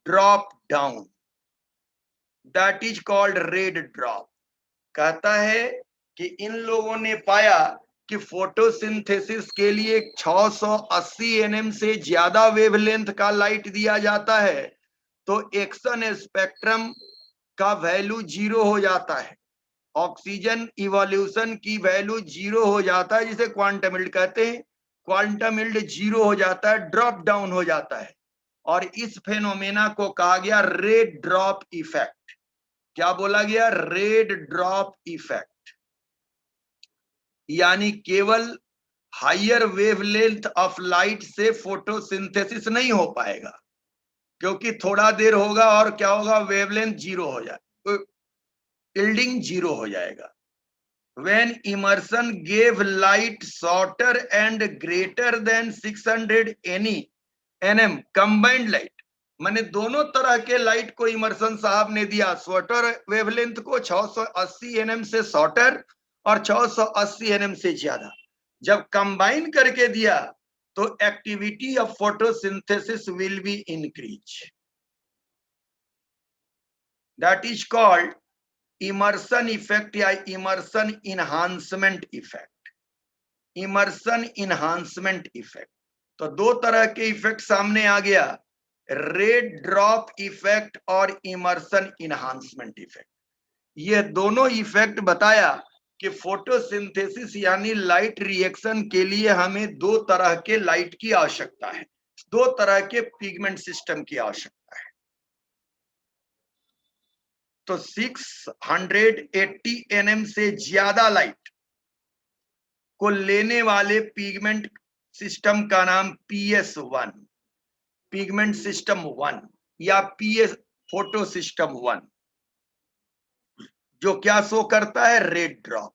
dropped down. That is called red drop. कहता है कि इन लोगों ने पाया कि फोटोसिंथेसिस के लिए 680 nm से ज्यादा वेवलेंथ का लाइट दिया जाता है तो एक्शन स्पेक्ट्रम का वैल्यू 0 हो जाता है, ऑक्सीजन इवोल्यूशन की वैल्यू 0 हो जाता है, जिसे क्वांटम यील्ड कहते हैं। क्वांटम यील्ड 0 हो जाता है, ड्रॉप डाउन हो जाता है, और इस फेनोमेना को कहा गया रेड ड्रॉप इफेक्ट। क्या बोला गया? Red drop effect. यानी केवल हायर वेवलेंथ ऑफ लाइट से फोटोसिंथेसिस नहीं हो पाएगा, क्योंकि थोड़ा देर होगा और क्या होगा? वेवलेंथ 0 हो जाए, यील्डिंग 0 हो जाएगा। When immersion gave light shorter and greater than 600 nm combined light, माने दोनों तरह के लाइट को इमर्सन साहब ने दिया, शॉर्टर वेवलेंथ को 680 nm से शॉर्टर और 680 nm से ज्यादा। जब कंबाइन करके दिया तो activity of photosynthesis will be increase. That is called Emerson effect या Emerson enhancement effect. Emerson enhancement effect. तो 2 तरह के इफेक्ट सामने आ गया, रेड ड्रॉप इफेक्ट और इमर्सन इनहांसमेंट इफेक्ट। ये दोनों इफेक्ट बताया कि फोटोसिंथेसिस यानी लाइट रिएक्शन के लिए हमें 2 तरह के लाइट की आवश्यकता है, 2 तरह के पिगमेंट सिस्टम की आवश्यकता है। तो 680 nm से ज्यादा लाइट को लेने वाले पिगमेंट सिस्टम का नाम PS1, पिगमेंट सिस्टम 1 या PS फोटो सिस्टम 1, जो क्या शो करता है? Red drop.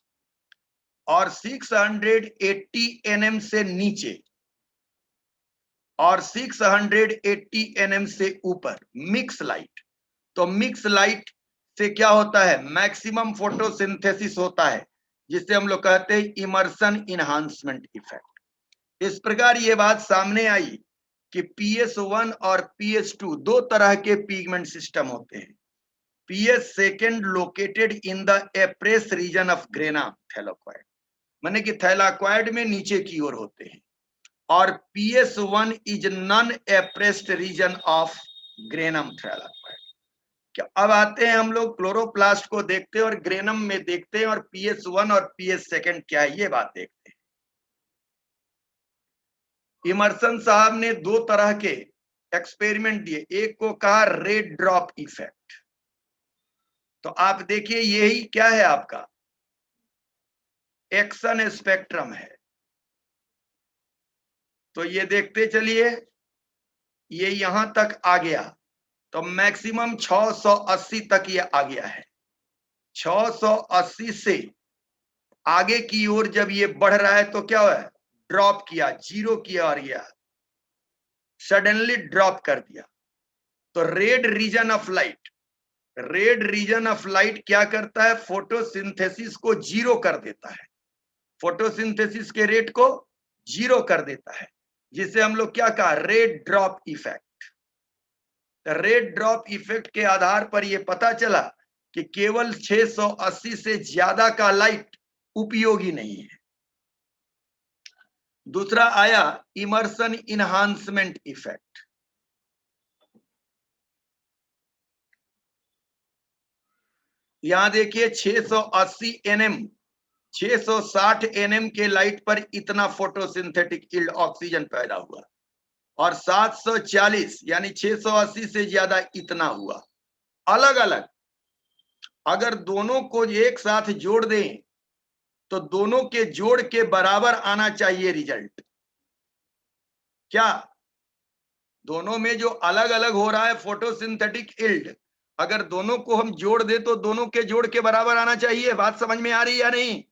और 680 nm से नीचे और 680 nm से ऊपर मिक्स लाइट। तो मिक्स लाइट से क्या होता है? मैक्सिमम फोटोसिंथेसिस होता है, जिससे हम लोग कहते हैं इमर्सन इनहांसमेंट इफेक्ट। इस प्रकार ये बात सामने आई कि PS1 और PS2 दो तरह के पिगमेंट सिस्टम होते हैं। PS second located in the appressed region of grana thylakoid, माने कि थैलाक्वाइड में नीचे की ओर होते हैं, और PS1 is non appressed region of granum thylakoid. क्या अब आते हैं हम लोग क्लोरोप्लास्ट को देखते हैं और ग्रेनम में देखते हैं, और PS1 और PS सेकेंड क्या है ये बात देखते हैं। इमर्सन साहब ने दो तरह के एक्सपेरिमेंट दिए, एक को कहा रेड ड्रॉप इफेक्ट। तो आप देखिए यही क्या है, आपका एक्शन स्पेक्ट्रम है। तो ये देखते चलिए, ये यहां तक आ गया, तो मैक्सिमम 680 तक ये आ गया है। 680 से आगे की ओर जब ये बढ़ रहा है तो क्या हुआ, ड्रॉप किया, जीरो किया और गया, सडनली ड्रॉप कर दिया। तो red region of light, red region of light क्या करता है, फोटोसिंथेसिस को जीरो कर देता है, फोटोसिंथेसिस के रेट को जीरो कर देता है, जिसे हम लोग क्या कहा, red drop effect. Red drop effect के आधार पर यह पता चला कि केवल 680 से ज्यादा का लाइट उपयोगी नहीं है। दूसरा आया इमर्सन इनहांसमेंट इफेक्ट। यहां देखिए 680 nm 660 nm के लाइट पर इतना फोटोसिंथेटिक यील्ड ऑक्सीजन पैदा हुआ, और 740 यानी 680 से ज्यादा इतना हुआ। अलग अलग अगर दोनों को एक साथ जोड़ दें तो दोनों के जोड़ के बराबर आना चाहिए रिजल्ट। क्या दोनों में जो अलग अलग हो रहा है फोटोसिंथेटिक यील्ड, अगर दोनों को हम जोड़ दे तो दोनों के जोड़ के बराबर आना चाहिए। बात समझ में आ रही या नहीं?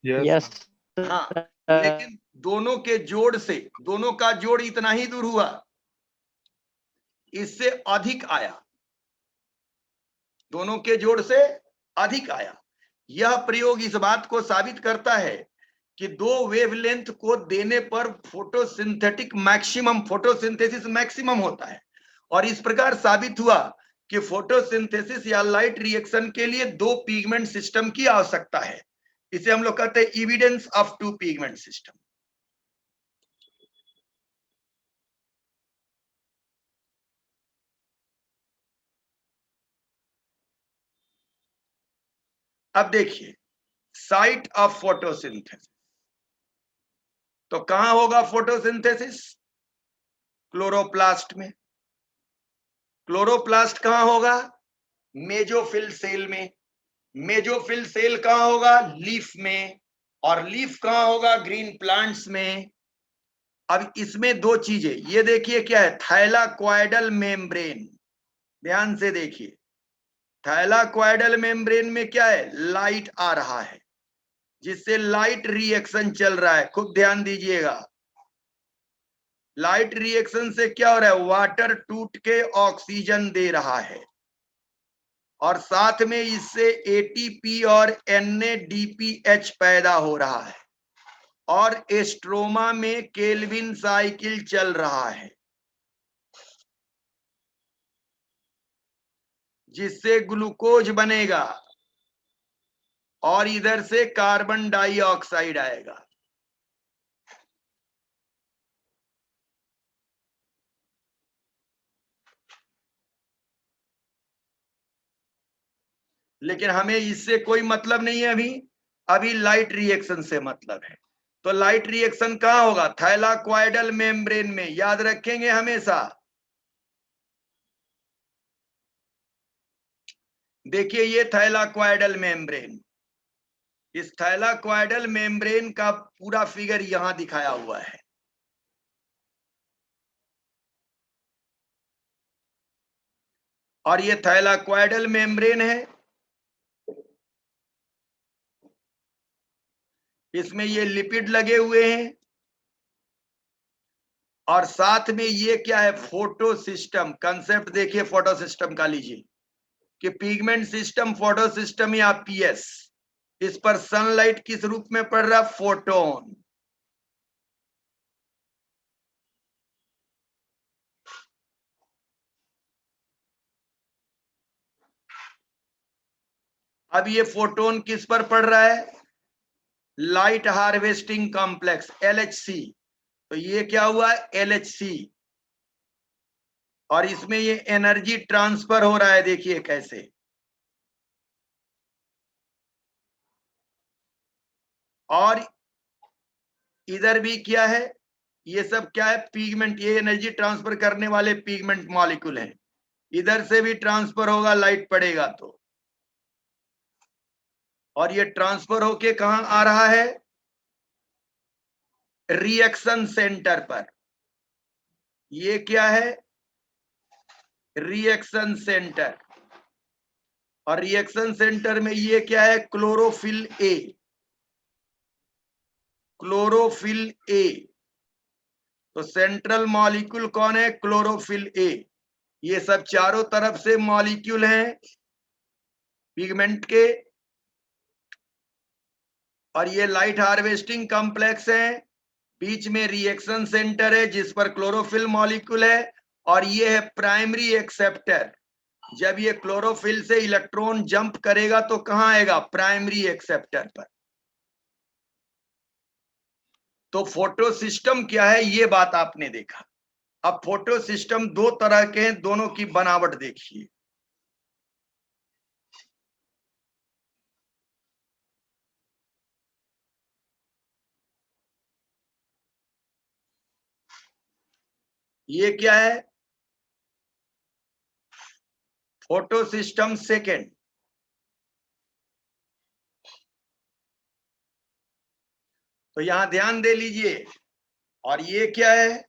यस हाँ, लेकिन दोनों के जोड़ से, दोनों का जोड़ इतना ही दूर हुआ, इससे अधिक आया, दोनों के जोड़ से अधिक आया। यह प्रयोग इस बात को साबित करता है कि दो वेवलेंथ को देने पर फोटोसिंथेटिक मैक्सिमम, फोटोसिंथेसिस मैक्सिमम होता है, और इस प्रकार साबित हुआ कि फोटोसिंथेसिस या लाइट रिएक्शन के लिए दो पिगमेंट सिस्टम की आवश्यकता है। इसे हम लोग कहते हैं evidence of two pigment system. अब देखिए साइट ऑफ फोटोसिंथेसिस, तो कहां होगा फोटोसिंथेसिस? क्लोरोप्लास्ट में। क्लोरोप्लास्ट कहां होगा? मेजोफिल सेल में। मेजोफिल सेल कहां होगा? लीफ में। और लीफ कहां होगा? ग्रीन प्लांट्स में। अब इसमें दो चीजें, ये देखिए क्या है, थाइलाक्वाइडल मेम्ब्रेन। ध्यान से देखिए, थाइलाक्वाइडल मेम्ब्रेन में क्या है, लाइट आ रहा है, जिससे लाइट रिएक्शन चल रहा है। खूब ध्यान दीजिएगा, लाइट रिएक्शन से क्या हो रहा है, वाटर टूट के ऑक्सीजन दे रहा है, और साथ में इससे ATP और NADPH पैदा हो रहा है, और एस्ट्रोमा में केल्विन साइकिल चल रहा है, जिससे ग्लूकोज बनेगा और इधर से कार्बन डाइऑक्साइड आएगा। लेकिन हमें इससे कोई मतलब नहीं है अभी, अभी लाइट रिएक्शन से मतलब है। तो लाइट रिएक्शन कहां होगा? थाइलाक्वाइडल मेम्ब्रेन में। याद रखेंगे हमेशा। देखिए ये थाइलाक्वाइडल मेम्ब्रेन, इस थाइलाक्वाइडल मेम्ब्रेन का पूरा फिगर यहां दिखाया हुआ है। और ये थाइलाक्वाइडल मेम्ब्रेन है, इसमें ये लिपिड लगे हुए हैं, और साथ में ये क्या है, फोटो सिस्टम। कंसेप्ट देखिए फोटो सिस्टम का लीजिए, कि पिगमेंट सिस्टम, फोटो सिस्टम या पीएस, इस पर सनलाइट किस रूप में पड़ रहा है? फोटोन। अब ये फोटोन किस पर पड़ रहा है? Light harvesting complex, LHC। तो ये क्या हुआ? LHC। और इसमें ये एनर्जी ट्रांसफर हो रहा है, देखिए कैसे। और इधर भी क्या है? ये सब क्या है? पिगमेंट। ये एनर्जी ट्रांसफर करने वाले पिगमेंट मॉलिक्यूल हैं। इधर से भी ट्रांसफर होगा, लाइट पड़ेगा तो। और ये ट्रांसफर होके कहां आ रहा है? रिएक्शन सेंटर पर। ये क्या है? Reaction centre. और रिएक्शन सेंटर में ये क्या है? Chlorophyll A. Chlorophyll A. तो सेंट्रल मॉलिक्यूल कौन है? क्लोरोफिल ए। ये सब चारों तरफ से मॉलिक्यूल हैं पिगमेंट के। और ये लाइट हार्वेस्टिंग कॉम्प्लेक्स है। बीच में रिएक्शन सेंटर है जिस पर क्लोरोफिल मॉलिक्यूल है। और ये है प्राइमरी एक्सेप्टर। जब ये क्लोरोफिल से इलेक्ट्रॉन जंप करेगा तो कहां आएगा? प्राइमरी एक्सेप्टर पर। तो फोटो सिस्टम क्या है, ये बात आपने देखा। अब फोटो सिस्टम दो तरह के हैं, दोनों की बनावट देखिए। ये क्या है? Photo system second. तो यहां ध्यान दे लीजिए। और ये क्या है?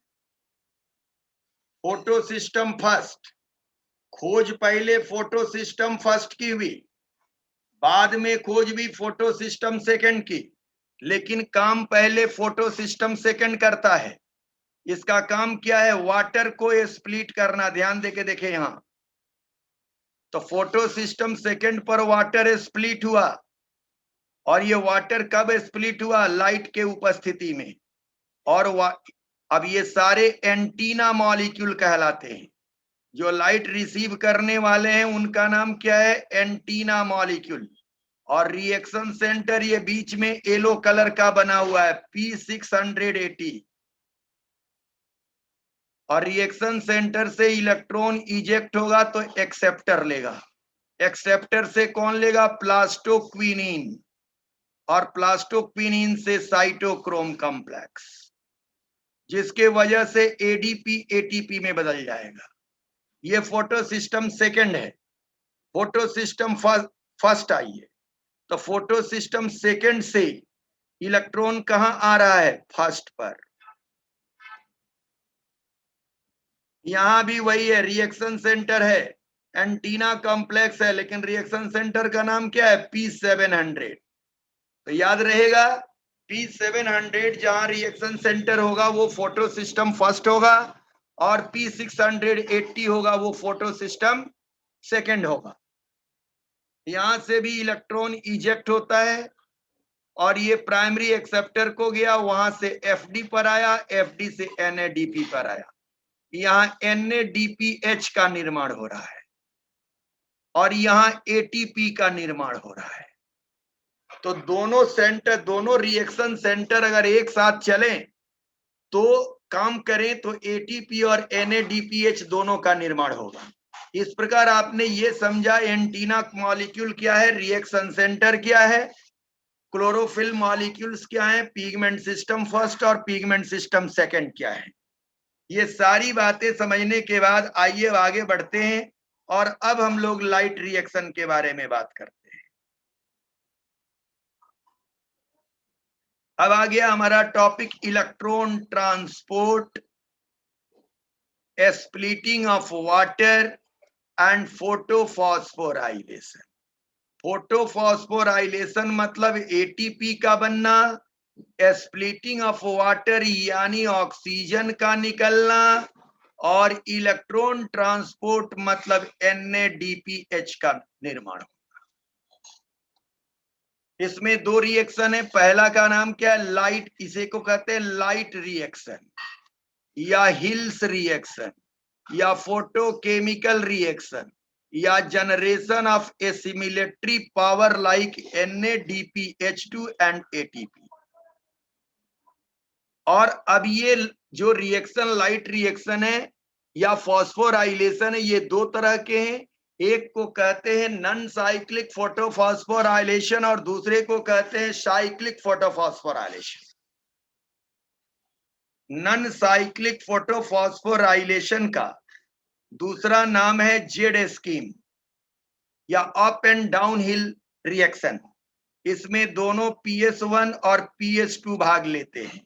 Photo system first. खोज पहले फोटो सिस्टम फर्स्ट की हुई, बाद में खोज भी फोटो सिस्टम सेकंड की। लेकिन काम पहले फोटो सिस्टम सेकंड करता है। इसका काम क्या है? वाटर को स्प्लिट करना। ध्यान देके देखे यहां। तो फोटो सिस्टम सेकंड पर वाटर स्प्लिट हुआ। और ये वाटर कब स्प्लिट हुआ? लाइट के उपस्थिति में। और अब ये सारे एंटीना मॉलिक्यूल कहलाते हैं। जो लाइट रिसीव करने वाले हैं उनका नाम क्या है? Antenna molecule. और रिएक्शन सेंटर ये बीच में येलो कलर का बना हुआ है, P680। और रिएक्शन सेंटर से इलेक्ट्रॉन इजेक्ट होगा तो एक्सेप्टर लेगा। एक्सेप्टर से कौन लेगा? प्लास्टोक्विनिन। और प्लास्टोक्विनिन से साइटोक्रोम कॉम्प्लेक्स, जिसके वजह से एडीपी एटीपी में बदल जाएगा। ये फोटो सिस्टम सेकंड है। फोटो सिस्टम फर्स्ट आई है। तो फोटो सिस्टम सेकंड से इलेक्ट्रॉन कहां आ रहा है? फर्स्ट पर। यहां भी वही है, रिएक्शन सेंटर है, एंटीना कॉम्प्लेक्स है, लेकिन रिएक्शन सेंटर का नाम क्या है? P700। तो याद रहेगा, P700 जहां रिएक्शन सेंटर होगा वो फोटो सिस्टम फर्स्ट होगा। और P680 होगा वो फोटो सिस्टम सेकंड होगा। यहां से भी इलेक्ट्रॉन इजेक्ट होता है। और ये प्राइमरी एक्सेप्टर को गया, वहां से FD पर आया, FD से NADP पर आया। यहाँ NADPH का निर्माण हो रहा है। और यहाँ ATP का निर्माण हो रहा है। तो दोनों सेंटर, दोनों रिएक्शन सेंटर अगर एक साथ चलें तो काम करें तो ATP और NADPH दोनों का निर्माण होगा। इस प्रकार आपने ये समझा एंटीना मॉलिक्यूल क्या है, रिएक्शन सेंटर क्या है, क्लोरोफिल मॉलिक्यूल्स क्या है, पिगमेंट सिस्टम फर्स्ट और पिगमेंट सिस्टम सेकंड क्या है। ये सारी बातें समझने के बाद आइए आगे बढ़ते हैं। और अब हम लोग लाइट रिएक्शन के बारे में बात करते हैं। अब आ गया हमारा topic electron transport, splitting of water and photophosphorylation. Photophosphorylation मतलब एटीपी का बनना, स्प्लिटिंग ऑफ वाटर यानी ऑक्सीजन का निकलना, और इलेक्ट्रॉन ट्रांसपोर्ट मतलब NADPH का निर्माण होगा। इसमें दो रिएक्शन है, पहला का नाम क्या है, लाइट, इसे को कहते हैं लाइट रिएक्शन या हिल्स रिएक्शन या फोटोकेमिकल रिएक्शन या generation of assimilatory power like NADPH2 and ATP। और अब ये जो रिएक्शन लाइट रिएक्शन है या फॉस्फोराइलेशन है, ये दो तरह के हैं। एक को कहते हैं नॉन साइक्लिक फोटोफॉस्फोराइलेशन और दूसरे को कहते हैं cyclic photophosphorylation. Non cyclic photophosphorylation का दूसरा नाम है जेड स्कीम या up and down hill reaction. इसमें दोनों PS1 और PS2 भाग लेते हैं।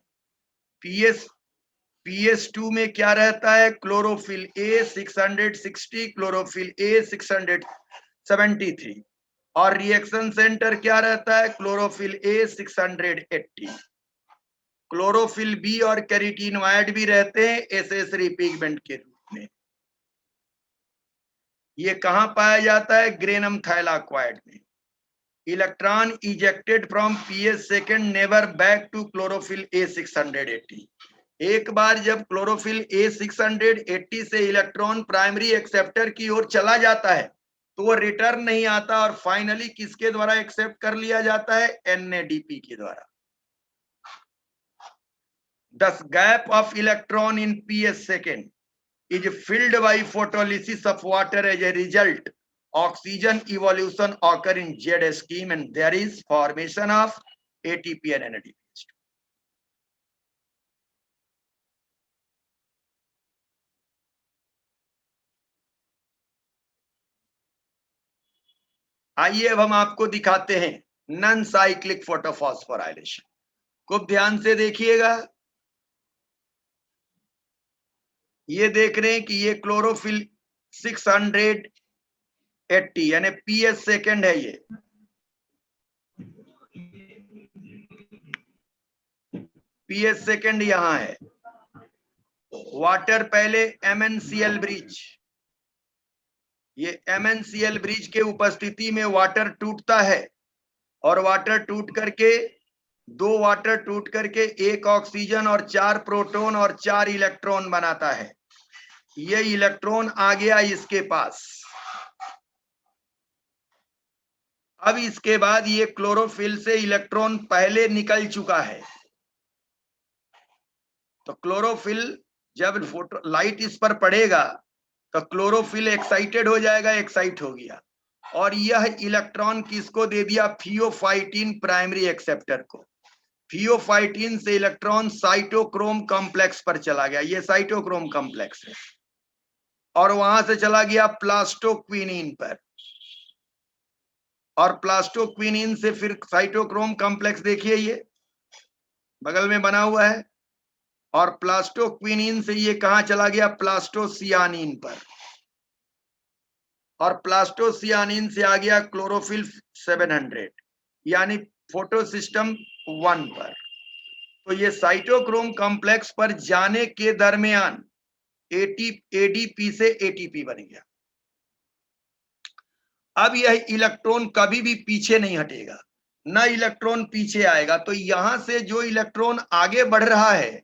PS2 में क्या रहता है, क्लोरोफिल A 660, क्लोरोफिल A 673 और रिएक्शन सेंटर क्या रहता है, क्लोरोफिल A 680। क्लोरोफिल B और कैरोटीनॉइड भी रहते हैं एसेसरी पिगमेंट के रूप में। ये कहां पाया जाता है, ग्रेनम थाइलाक्वाइड में। Electron ejected from PS second never back to chlorophyll A 680। एक बार जब क्लोरोफिल A 680 से इलेक्ट्रॉन प्राइमरी एक्सेप्टर की ओर चला जाता है तो वो रिटर्न नहीं आता और फाइनली किसके द्वारा एक्सेप्ट कर लिया जाता है, NADP के द्वारा। Thus gap of electron in PS second is filled by photolysis of water. As a result, oxygen evolution occur in Z scheme and there is formation of ATP and NADP. आइए अब हम आपको दिखाते हैं non cyclic photophosphorylation. खूब ध्यान से देखिएगा। ये देख रहे हैं कि ये क्लोरोफिल 680 यानी PS सेकेंड है। ये PS सेकेंड यहां है। वाटर पहले MnCl ब्रिज, ये MnCl ब्रिज के उपस्थिति में वाटर टूटता है और वाटर टूट करके दो वाटर टूट करके एक ऑक्सीजन और 4 प्रोटॉन और 4 इलेक्ट्रॉन बनाता है। ये इलेक्ट्रॉन आ गया इसके पास। अब इसके बाद ये क्लोरोफिल से इलेक्ट्रॉन पहले निकल चुका है, तो क्लोरोफिल जब फोटो लाइट इस पर पड़ेगा तो क्लोरोफिल एक्साइटेड हो जाएगा, एक्साइट हो गया और यह इलेक्ट्रॉन किसको दे दिया, थियोफाइटिन प्राइमरी एक्सेप्टर को। थियोफाइटिन से इलेक्ट्रॉन साइटोक्रोम कॉम्प्लेक्स पर चला गया, ये साइटोक्रोम कॉम्प्लेक्स है, और वहां से चला गया प्लास्टोक्विनिन पर, और प्लास्टोक्विनिन से फिर साइटोक्रोम कॉम्प्लेक्स देखिए ये बगल में बना हुआ है, और प्लास्टोक्विनिन से ये कहां चला गया, प्लास्टोसियानिन पर, और प्लास्टोसियानिन से आ गया क्लोरोफिल 700 यानी फोटो सिस्टम 1 पर। तो ये साइटोक्रोम कॉम्प्लेक्स पर जाने के दरमियान ADP से ATP बन गया। अब यह इलेक्ट्रॉन कभी भी पीछे नहीं हटेगा, न इलेक्ट्रॉन पीछे आएगा। तो यहां से जो इलेक्ट्रॉन आगे बढ़ रहा है,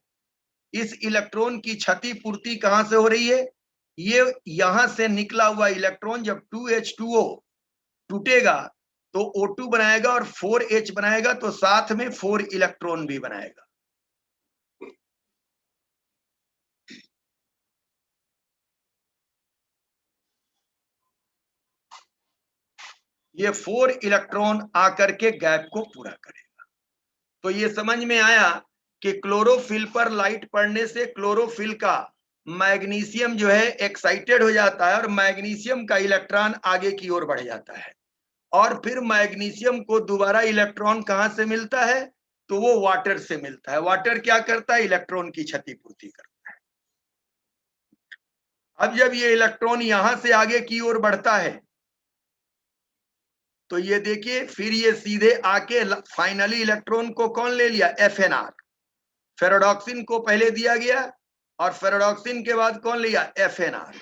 इस इलेक्ट्रॉन की क्षतिपूर्ति कहां से हो रही है, ये यहां से निकला हुआ इलेक्ट्रॉन जब 2H2O टूटेगा तो O2 बनाएगा और 4H बनाएगा, तो साथ में 4 इलेक्ट्रॉन भी बनाएगा। ये 4 इलेक्ट्रॉन आकर के गैप को पूरा करेगा। तो ये समझ में आया कि क्लोरोफिल पर लाइट पड़ने से क्लोरोफिल का मैग्नीशियम जो है एक्साइटेड हो जाता है और मैग्नीशियम का इलेक्ट्रॉन आगे की ओर बढ़ जाता है, और फिर मैग्नीशियम को दोबारा इलेक्ट्रॉन कहां से मिलता है, तो वो वाटर से मिलता है। वाटर क्या करता है, इलेक्ट्रॉन की क्षतिपूर्ति करता है। अब जब ये इलेक्ट्रॉन यहां से आगे की ओर बढ़ता है तो ये देखिए फिर ये सीधे आके फाइनली इलेक्ट्रॉन को कौन ले लिया, FNR। फेरोडॉक्सिन को पहले दिया गया और फेरोडॉक्सिन के बाद कौन लिया? FNR।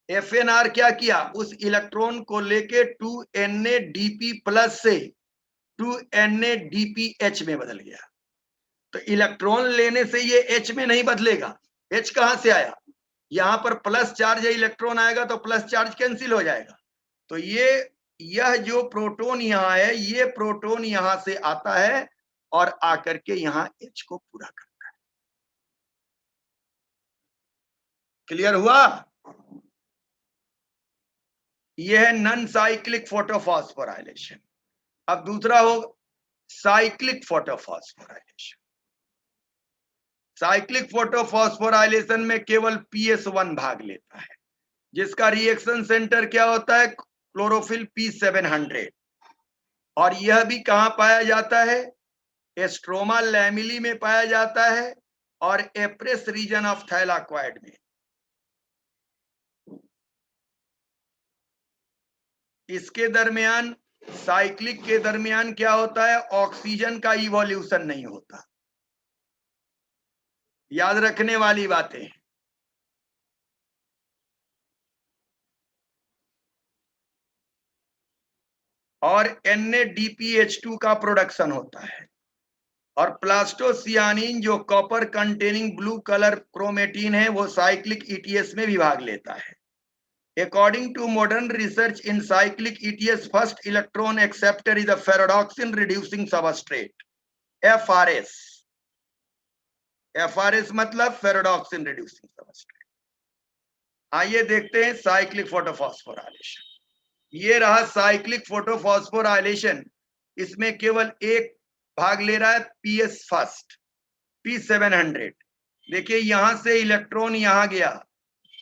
FNR क्या किया? उस इलेक्ट्रॉन को लेके 2NADP प्लस से 2NADPH में बदल गया। तो इलेक्ट्रॉन लेने से ये H में नहीं बदलेगा। H कहां से आया? यहां पर प्लस चार्ज है, इलेक्ट्रॉन आएगा तो प्लस चार्ज कैंसिल हो जाएगा। तो यह जो प्रोटॉन यहां है, ये प्रोटॉन यहां से आता है और आकर के यहां H को पूरा करता है। क्लियर हुआ? यह है नॉन साइक्लिक फोटोफॉस्फोराइलेशन। अब दूसरा हो साइक्लिक फोटोफॉस्फोराइलेशन। साइक्लिक फोटोफॉस्फोराइलेशन में केवल PS1 भाग लेता है, जिसका रिएक्शन सेंटर क्या होता है? Chlorophyll P700। और यह भी कहां पाया जाता है? स्ट्रोमा लैमिली में पाया जाता है और एप्रेस रीजन ऑफ थैलाक्वाइड में। इसके दरमियान, साइक्लिक के दरमियान क्या होता है? ऑक्सीजन का इवोल्यूशन नहीं होता। याद रखने वाली बातें। और NADPH2 का प्रोडक्शन होता है। और प्लास्टोसियानिन जो copper containing blue colour chromatin है, वो साइक्लिक ETS में भी भाग लेता है। According to modern research in cyclic ETS, first electron acceptor is a ferredoxin reducing substrate, FRS। FRS मतलब ferredoxin reducing substrate। आइए देखते हैं साइक्लिक फोटोफॉस्फोराइलेशन। ये रहा साइक्लिक फोटोफॉस्फोराइलेशन। इसमें केवल एक भाग ले रहा है PS फर्स्ट, P700। देखिए यहां से इलेक्ट्रॉन यहां गया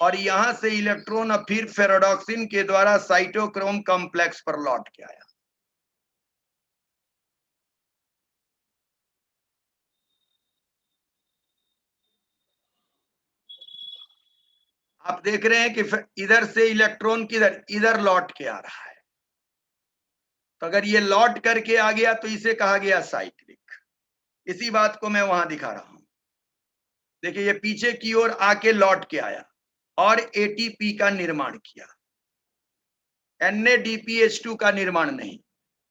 और यहां से इलेक्ट्रॉन अब फिर फेरोडॉक्सिन के द्वारा साइटोक्रोम कॉम्प्लेक्स पर लौट के आया। आप देख रहे हैं कि इधर से इलेक्ट्रॉन किधर? इधर लौट के आ रहा है। तो अगर ये लौट करके आ गया तो इसे कहा गया साइक्लिक। इसी बात को मैं वहां दिखा रहा हूं। देखिए ये पीछे की ओर आके लौट के आया और ATP का निर्माण किया, NADPH2 का निर्माण नहीं।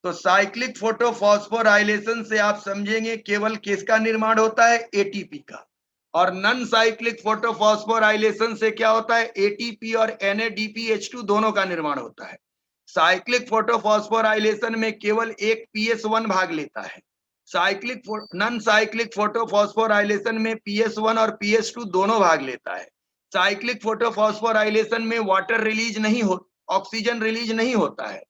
तो साइक्लिक फोटोफॉस्फोराइलेशन से आप समझेंगे केवल किसका निर्माण होता है? ATP का। और नॉन साइक्लिक फोटोफॉस्फोराइलेशन से क्या होता है? ATP और NADPH2 दोनों का निर्माण होता है। साइक्लिक फोटोफॉस्फोराइलेशन में केवल एक PS1 भाग लेता है। नॉन साइक्लिक फोटोफॉस्फोराइलेशन में PS1 और PS2 दोनों भाग लेता है। साइक्लिक फोटोफॉस्फोराइलेशन में वाटर रिलीज नहीं हो, ऑक्सीजन रिलीज नहीं होता है।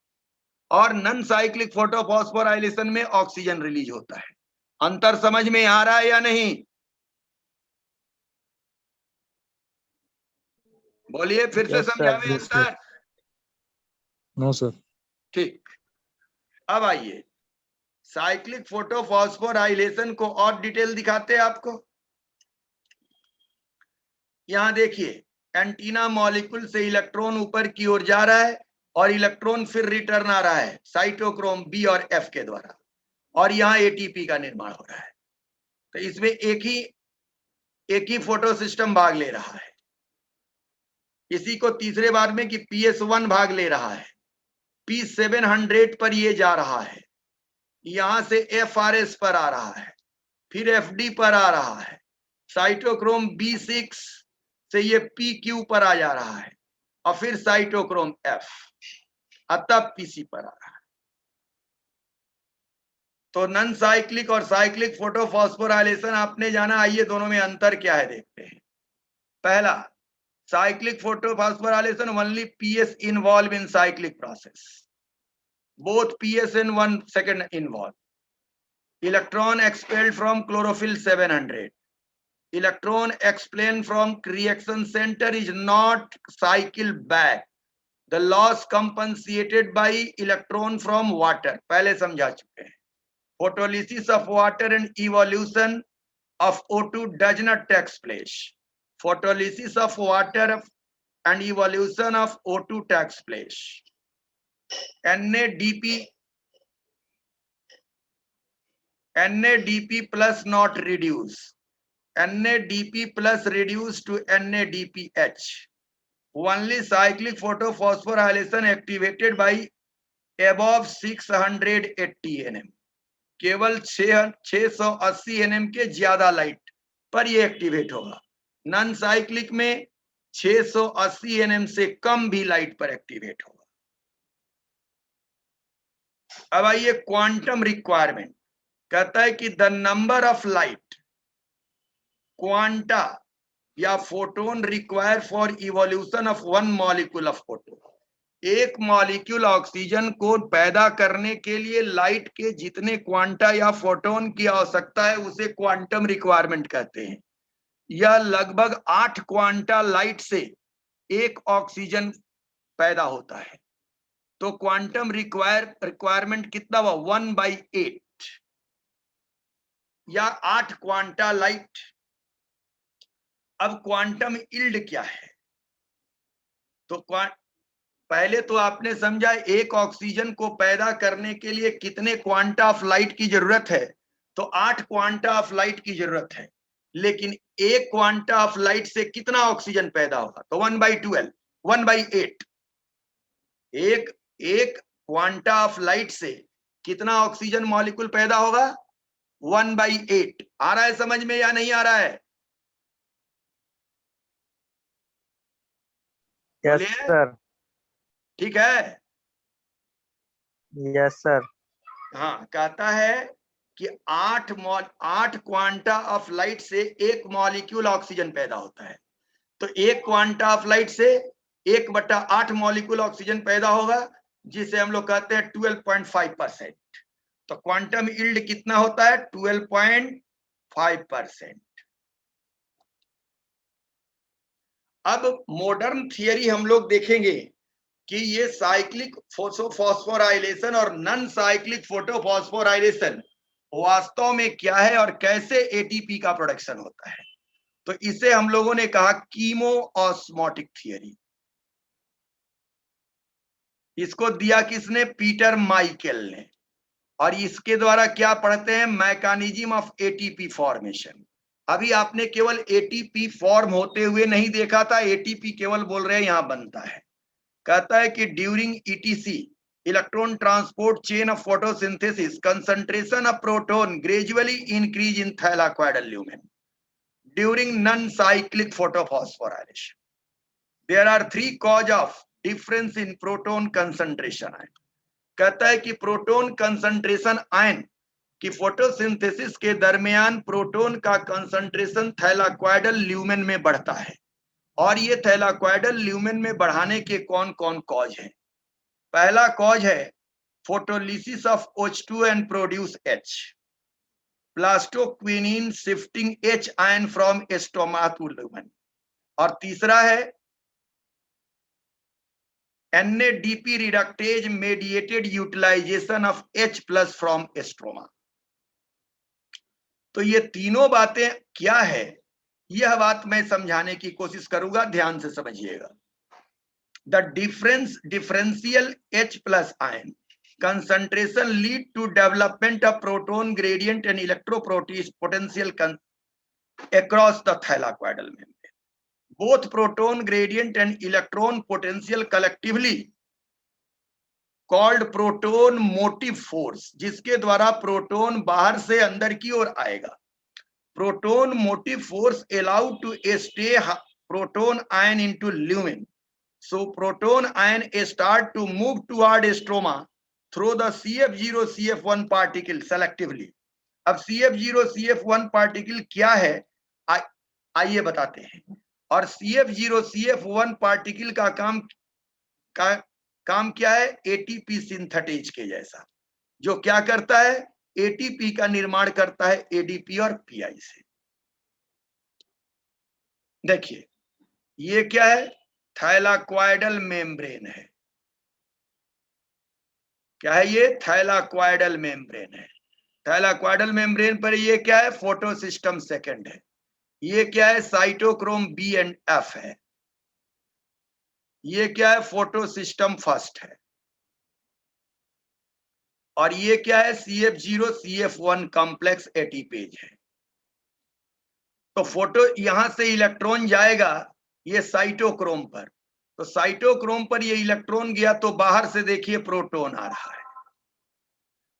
और नॉन साइक्लिक फोटोफॉस्फोराइलेशन में ऑक्सीजन रिलीज होता है। अंतर समझ में आ रहा है या नहीं? बोलिए फिर से समझावे अंतर। No sir. ठीक, अब आइए साइक्लिक फोटोफॉस्फोराइलेशन को और डिटेल दिखाते हैं आपको। यहां देखिए एंटीना मॉलिक्यूल से इलेक्ट्रॉन ऊपर की ओर जा रहा है और इलेक्ट्रॉन फिर रिटर्न आ रहा है साइटोक्रोम B और F के द्वारा, और यहाँ ATP का निर्माण हो रहा है। तो इसमें एक ही फोटो सिस्टम भाग ले रहा है। इसी को तीसरे बार में कि PS1 भाग ले रहा है, P700 पर ये जा रहा है, यहां से FRS पर आ रहा है, फिर FD पर आ रहा है, साइटोक्रोम B6 से ये PQ पर आ जा रहा है और फिर साइटोक्रोम F, अतः PC पर आ रहा है। तो नॉन साइक्लिक और साइक्लिक फोटोफॉस्फोराइलेशन आपने जाना। आइए दोनों में अंतर क्या है देखते हैं। पहला, cyclic photophosphorilation only PS involved in cyclic process. Both PS and 1 second involved. Electron expelled from chlorophyll 700. Electron expelled from reaction center is not cycled back. The loss compensated by electron from water. पहले समझा चुके हैं। Photolysis of water and evolution of O2 does not take place. Photolysis of water and evolution of O2 takes place. NADP plus not reduce. NADP plus reduced to NADPH. Only cyclic photophosphorylation activated by above 680 nm. केवल 680 nm के ज्यादा light पर ये activate होगा। Non cyclic में 680 nm से कम भी light पर एक्टिवेट होगा। अब आइए क्वांटम रिक्वायरमेंट, कहता है कि the number of light quanta या photon require for evolution of one molecule of photon. एक मॉलिक्यूल ऑक्सीजन को पैदा करने के लिए लाइट के जितने क्वांटा या फोटोन की आवश्यकता है उसे क्वांटम रिक्वायरमेंट कहते हैं। यह लगभग 8 क्वांटा लाइट से एक ऑक्सीजन पैदा होता है। तो क्वांटम रिक्वायरमेंट कितना हुआ? 1/8 या 8 क्वांटा लाइट। अब क्वांटम यील्ड क्या है? तो पहले तो आपने समझा एक ऑक्सीजन को पैदा करने के लिए कितने क्वांटा ऑफ लाइट की जरूरत है, तो 8 क्वांटा ऑफ लाइट की जरूरत है। लेकिन एक क्वांटा ऑफ लाइट से कितना ऑक्सीजन पैदा होगा? तो 1/12, 1/8। एक क्वांटा ऑफ लाइट से कितना ऑक्सीजन मॉलिक्यूल पैदा होगा? 1/8। आ रहा है समझ में या नहीं आ रहा है? Yes sir. ठीक है, यस सर। हाँ, कहता है कि 8 क्वांटा ऑफ लाइट से एक मॉलिक्यूल ऑक्सीजन पैदा होता है। तो एक क्वांटा ऑफ लाइट से 1/8 मॉलिक्यूल ऑक्सीजन पैदा होगा, जिसे हम लोग कहते हैं 12.5%। तो क्वांटम यील्ड कितना होता है? 12.5%। अब मॉडर्न थियरी हम लोग देखेंगे कि ये साइक्लिक फोटोफॉस्फोराइलेशन और नॉन साइक्लिक फोटोफॉस्फोराइलेशन वास्तव में क्या है और कैसे एटीपी का प्रोडक्शन होता है। तो इसे हम लोगों ने कहा कीमो ऑस्मोटिक थियरी। इसको दिया किसने? पीटर माइकेल ने। और इसके द्वारा क्या पढ़ते हैं? Mechanism of ATP formation. अभी आपने केवल एटीपी फॉर्म होते हुए नहीं देखा था, एटीपी केवल बोल रहे हैं यहां बनता है। कहता है कि during ETC electron transport chain of photosynthesis concentration of proton gradually increase in thylakoidal lumen during non cyclic photophosphorylation. There are 3 cause of difference in proton concentration ion. कहता है कि प्रोटॉन कंसंट्रेशन आयन कि photosynthesis के दरमियान proton का concentration थैलाक्वाइडल lumen में बढ़ता है। और ये थैलाक्वाइडल ल्यूमेन में बढ़ाने के कौन कौन कॉज हैं? पहला कॉज है photolysis of OH2 and produce H, plastoquinone shifting H ion from stroma to lumen. और तीसरा है NADP reductase mediated utilization of H+ from stroma. तो ये तीनों बातें क्या है, यह बात मैं समझाने की कोशिश करूंगा, ध्यान से समझिएगा। The differential H+ ion concentration lead to development of proton gradient and electropotential across the thylakoidal membrane. Both proton gradient and electron potential collectively called proton motive force, जिसके द्वारा प्रोटॉन बाहर से अंदर की ओर आएगा। Proton motive force allowed to stay proton ion into lumen. So proton ion start to move toward stroma through the CF0 CF1 particle selectively. अब CF0 CF1 particle क्या है आइए बताते हैं। और CF0 CF1 पार्टिकल का काम क्या है? एटीपी सिंथेटेज के जैसा, जो क्या करता है? एटीपी का निर्माण करता है एडीपी और पीआई से। देखिए ये क्या है? थैलाक्वाइडल मेम्ब्रेन है। क्या है ये? थैलाक्वाइडल मेम्ब्रेन है। थैलाक्वाइडल मेम्ब्रेन पर ये क्या है? फोटो सिस्टम सेकंड है। ये क्या है? साइटोक्रोम बी एंड एफ है। ये क्या है? फोटो सिस्टम फर्स्ट है। और ये क्या है? CF0 CF1 कॉम्प्लेक्स एटीपेज है। तो फोटो यहां से इलेक्ट्रॉन जाएगा ये साइटोक्रोम पर, तो साइटोक्रोम पर ये इलेक्ट्रॉन गया तो बाहर से देखिए प्रोटॉन आ रहा है।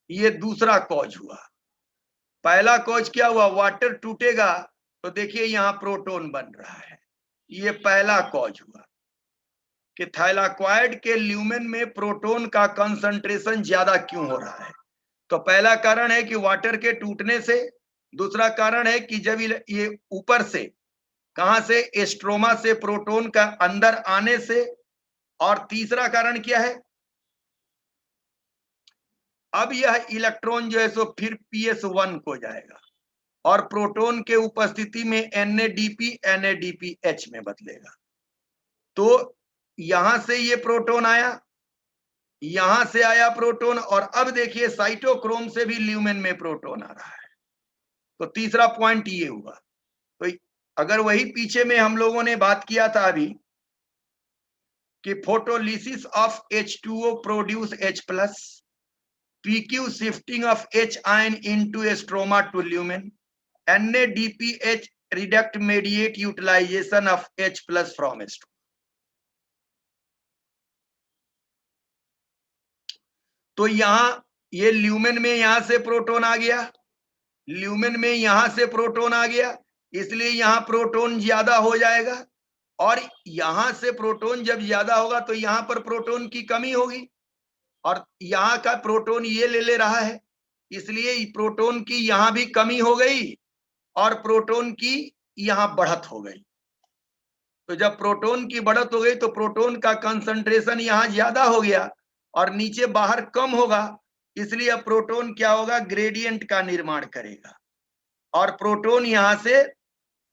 ये दूसरा कॉज हुआ। पहला कॉज क्या हुआ, वाटर टूटेगा तो देखिए यहां प्रोटॉन बन रहा है। ये पहला कॉज हुआ कि थाइलाक्वाइड के ल्यूमेन में प्रोटॉन का कंसंट्रेशन ज्यादा क्यों हो रहा है। तो पहला कारण है कि वाटर के टूटने से, दूसरा कारण है कि जब ये ऊपर से, कहां से, एस्ट्रोमा से प्रोटॉन का अंदर आने से, और तीसरा कारण क्या है, अब यह इलेक्ट्रॉन जो है सो फिर PS1 को जाएगा और प्रोटॉन के उपस्थिति में NADPH में बदलेगा। तो यहां से ये प्रोटॉन आया, यहां से आया प्रोटॉन, और अब देखिए साइटोक्रोम से भी ल्यूमेन में प्रोटॉन आ रहा है। तो तीसरा पॉइंट ये हुआ। तो अगर वही पीछे में हम लोगों ने बात किया था अभी कि photolysis of H2O produce H+, PQ shifting of H ion into stroma to lumen, NADPH reduct mediate utilisation of H+ from stroma. तो यहां ये ल्यूमेन में यहां से प्रोटॉन आ गया, ल्यूमेन में यहां से प्रोटॉन आ गया, इसलिए यहां प्रोटॉन ज्यादा हो जाएगा, और यहां से प्रोटॉन जब ज्यादा होगा तो यहां पर प्रोटॉन की कमी होगी, और यहां का प्रोटॉन ये ले रहा है, इसलिए प्रोटॉन की यहां भी कमी हो गई और प्रोटॉन की यहां बढ़त हो गई। तो जब प्रोटॉन की बढ़त हो गई तो प्रोटॉन का कंसंट्रेशन यहां ज्यादा हो गया और नीचे बाहर कम होगा, इसलिए अब प्रोटॉन क्या होगा, ग्रेडियंट का निर्माण करेगा और प्रोटॉन यहां से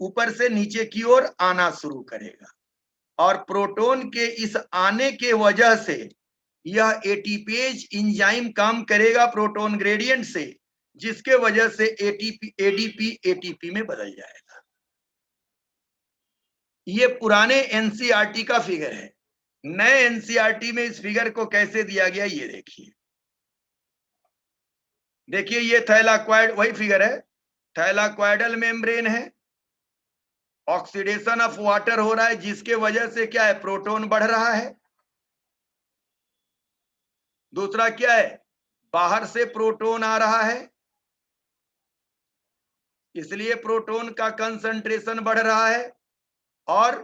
ऊपर से नीचे की ओर आना शुरू करेगा, और प्रोटॉन के इस आने के वजह से यह एटीपेज एंजाइम काम करेगा प्रोटॉन ग्रेडियंट से, जिसके वजह से ADP ATP में बदल जाएगा। ये पुराने एनसीईआरटी का फिगर है। नए एनसीईआरटी में इस फिगर को कैसे दिया गया ये देखिए। देखिए ये थैलाक्वाइड, वही फिगर है, थैलाक्वाइडल मेम्ब्रेन है, ऑक्सीडेशन ऑफ वाटर हो रहा है जिसके वजह से क्या है, प्रोटॉन बढ़ रहा है। दूसरा क्या है, बाहर से प्रोटॉन आ रहा है, इसलिए प्रोटॉन का कंसंट्रेशन बढ़ रहा है, और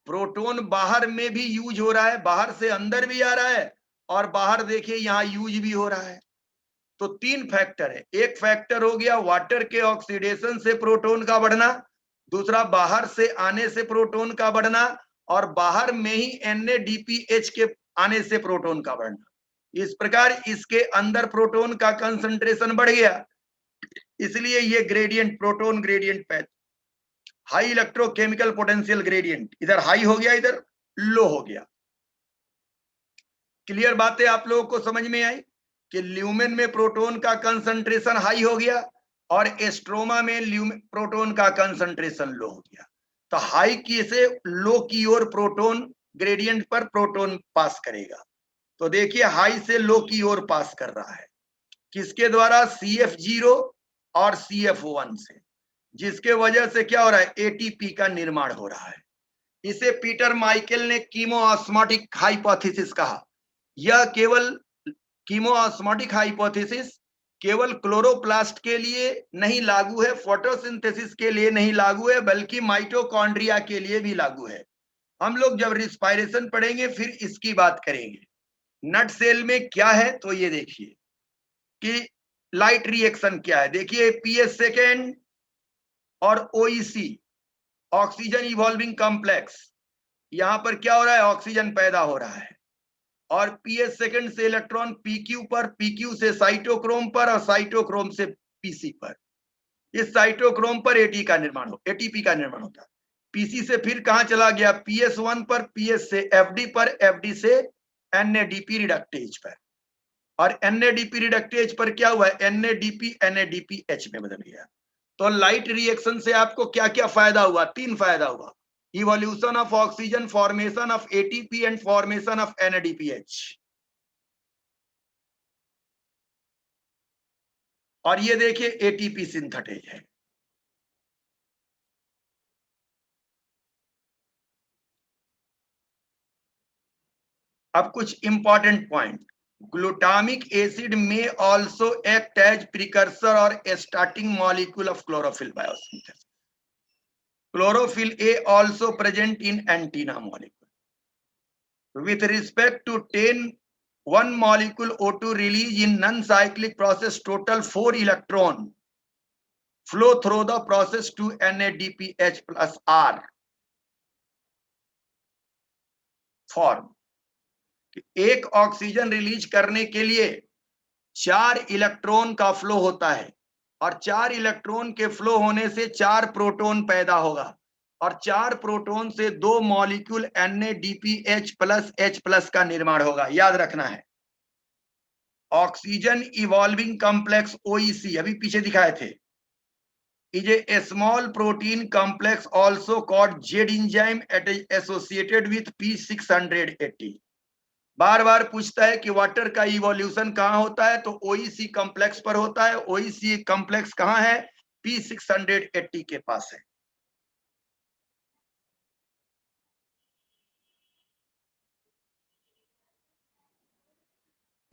प्रोटॉन बाहर में भी यूज हो रहा है, बाहर से अंदर भी आ रहा है, और बाहर देखिए यहां यूज भी हो रहा है। तो तीन फैक्टर है। एक फैक्टर हो गया वाटर के ऑक्सीडेशन से प्रोटॉन का बढ़ना, दूसरा बाहर से आने से प्रोटॉन का बढ़ना, और बाहर में ही NADPH के आने से प्रोटॉन का बढ़ना। इस प्रकार इसके अंदर प्रोटॉन का कंसंट्रेशन बढ़ गया, इसलिए ये gradient, proton gradient patch, high electrochemical potential gradient, इधर हाई हो गया, इधर लो हो गया। क्लियर बातें आप लोगों को समझ में आई कि ल्यूमेन में प्रोटॉन का कंसंट्रेशन हाई हो गया और एस्ट्रोमा में प्रोटॉन का कंसंट्रेशन लो हो गया। तो हाई की से लो की ओर प्रोटॉन ग्रेडियंट पर प्रोटॉन पास करेगा। तो देखिए हाई से लो की ओर पास कर रहा है, किसके द्वारा, CF0 और CF1 से, जिसके वजह से क्या हो रहा है, ATP का निर्माण हो रहा है। इसे पीटर माइकल ने कीमोऑस्मोटिक हाइपोथेसिस कहा। यह केवल कीमोऑस्मोटिक हाइपोथेसिस केवल क्लोरोप्लास्ट के लिए नहीं लागू है, फोटोसिंथेसिस के लिए नहीं लागू है, बल्कि माइटोकॉन्ड्रिया के लिए भी लागू है। हम लोग जब रिस्पायरेशन पढ़ेंगे फिर इसकी बात करेंगे। नट सेल में क्या है, तो ये देखिए कि लाइट रिएक्शन क्या है। देखिए PS2 और OEC, ऑक्सीजन इवॉल्विंग कॉम्प्लेक्स, यहां पर क्या हो रहा है, ऑक्सीजन पैदा हो रहा है, और PS2 से इलेक्ट्रॉन PQ पर, PQ से साइटोक्रोम पर, और साइटोक्रोम से PC पर। इस साइटोक्रोम पर ATP का निर्माण होता है। PC से फिर कहां चला गया, PS1 पर, PS से FD पर, FD से NADP रिडक्टेज पर, और NADP रिडक्टेज पर क्या हुआ, NADP NADPH में बदल गया। तो लाइट रिएक्शन से आपको क्या क्या फायदा हुआ, तीन फायदा हुआ, evolution of oxygen, formation of ATP and formation of NADPH। और ये देखिए ATP सिंथेटेज है। अब कुछ इंपॉर्टेंट पॉइंट, ग्लूटामिक एसिड में ऑल्सो एक्ट एज प्रिकर्सर और starting molecule of chlorophyll biosynthesis. Chlorophyll A also present in antenna molecule. With respect to 1 molecule O2 release in non-cyclic process, total 4 electron flow through the process to NADPH plus R form. एक oxygen release करने के लिए 4 electron का flow होता है और 4 electron के flow होने से 4 प्रोटॉन पैदा होगा और 4 प्रोटॉन से 2 molecule NADPH plus H plus का निर्माण होगा. याद रखना है. ऑक्सीजन इवॉल्विंग कॉम्प्लेक्स OEC अभी पीछे दिखाए थे, is a small protein complex also called Z enzyme associated with P680. बार बार पूछता है कि वाटर का इवोल्यूशन कहाँ होता है, तो OEC कॉम्प्लेक्स पर होता है. OEC कॉम्प्लेक्स कहाँ है? P680 के पास है.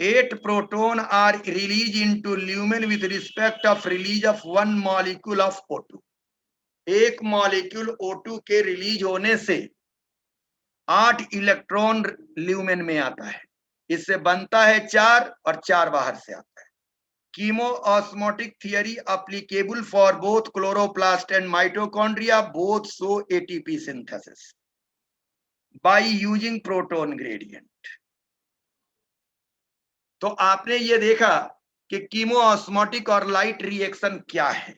Eight proton are released into lumen with respect of release of 1 molecule of O2. एक मॉलिक्यूल O2 के रिलीज होने से 8 इलेक्ट्रॉन ल्यूमेन में आता है. इससे बनता है 4 और 4 बाहर से आता है. Chemo osmotic theory applicable for both chloroplast and mitochondria, both show ATP synthesis by using proton gradient. तो आपने ये देखा कि कीमो ऑस्मोटिक और लाइट रिएक्शन क्या है.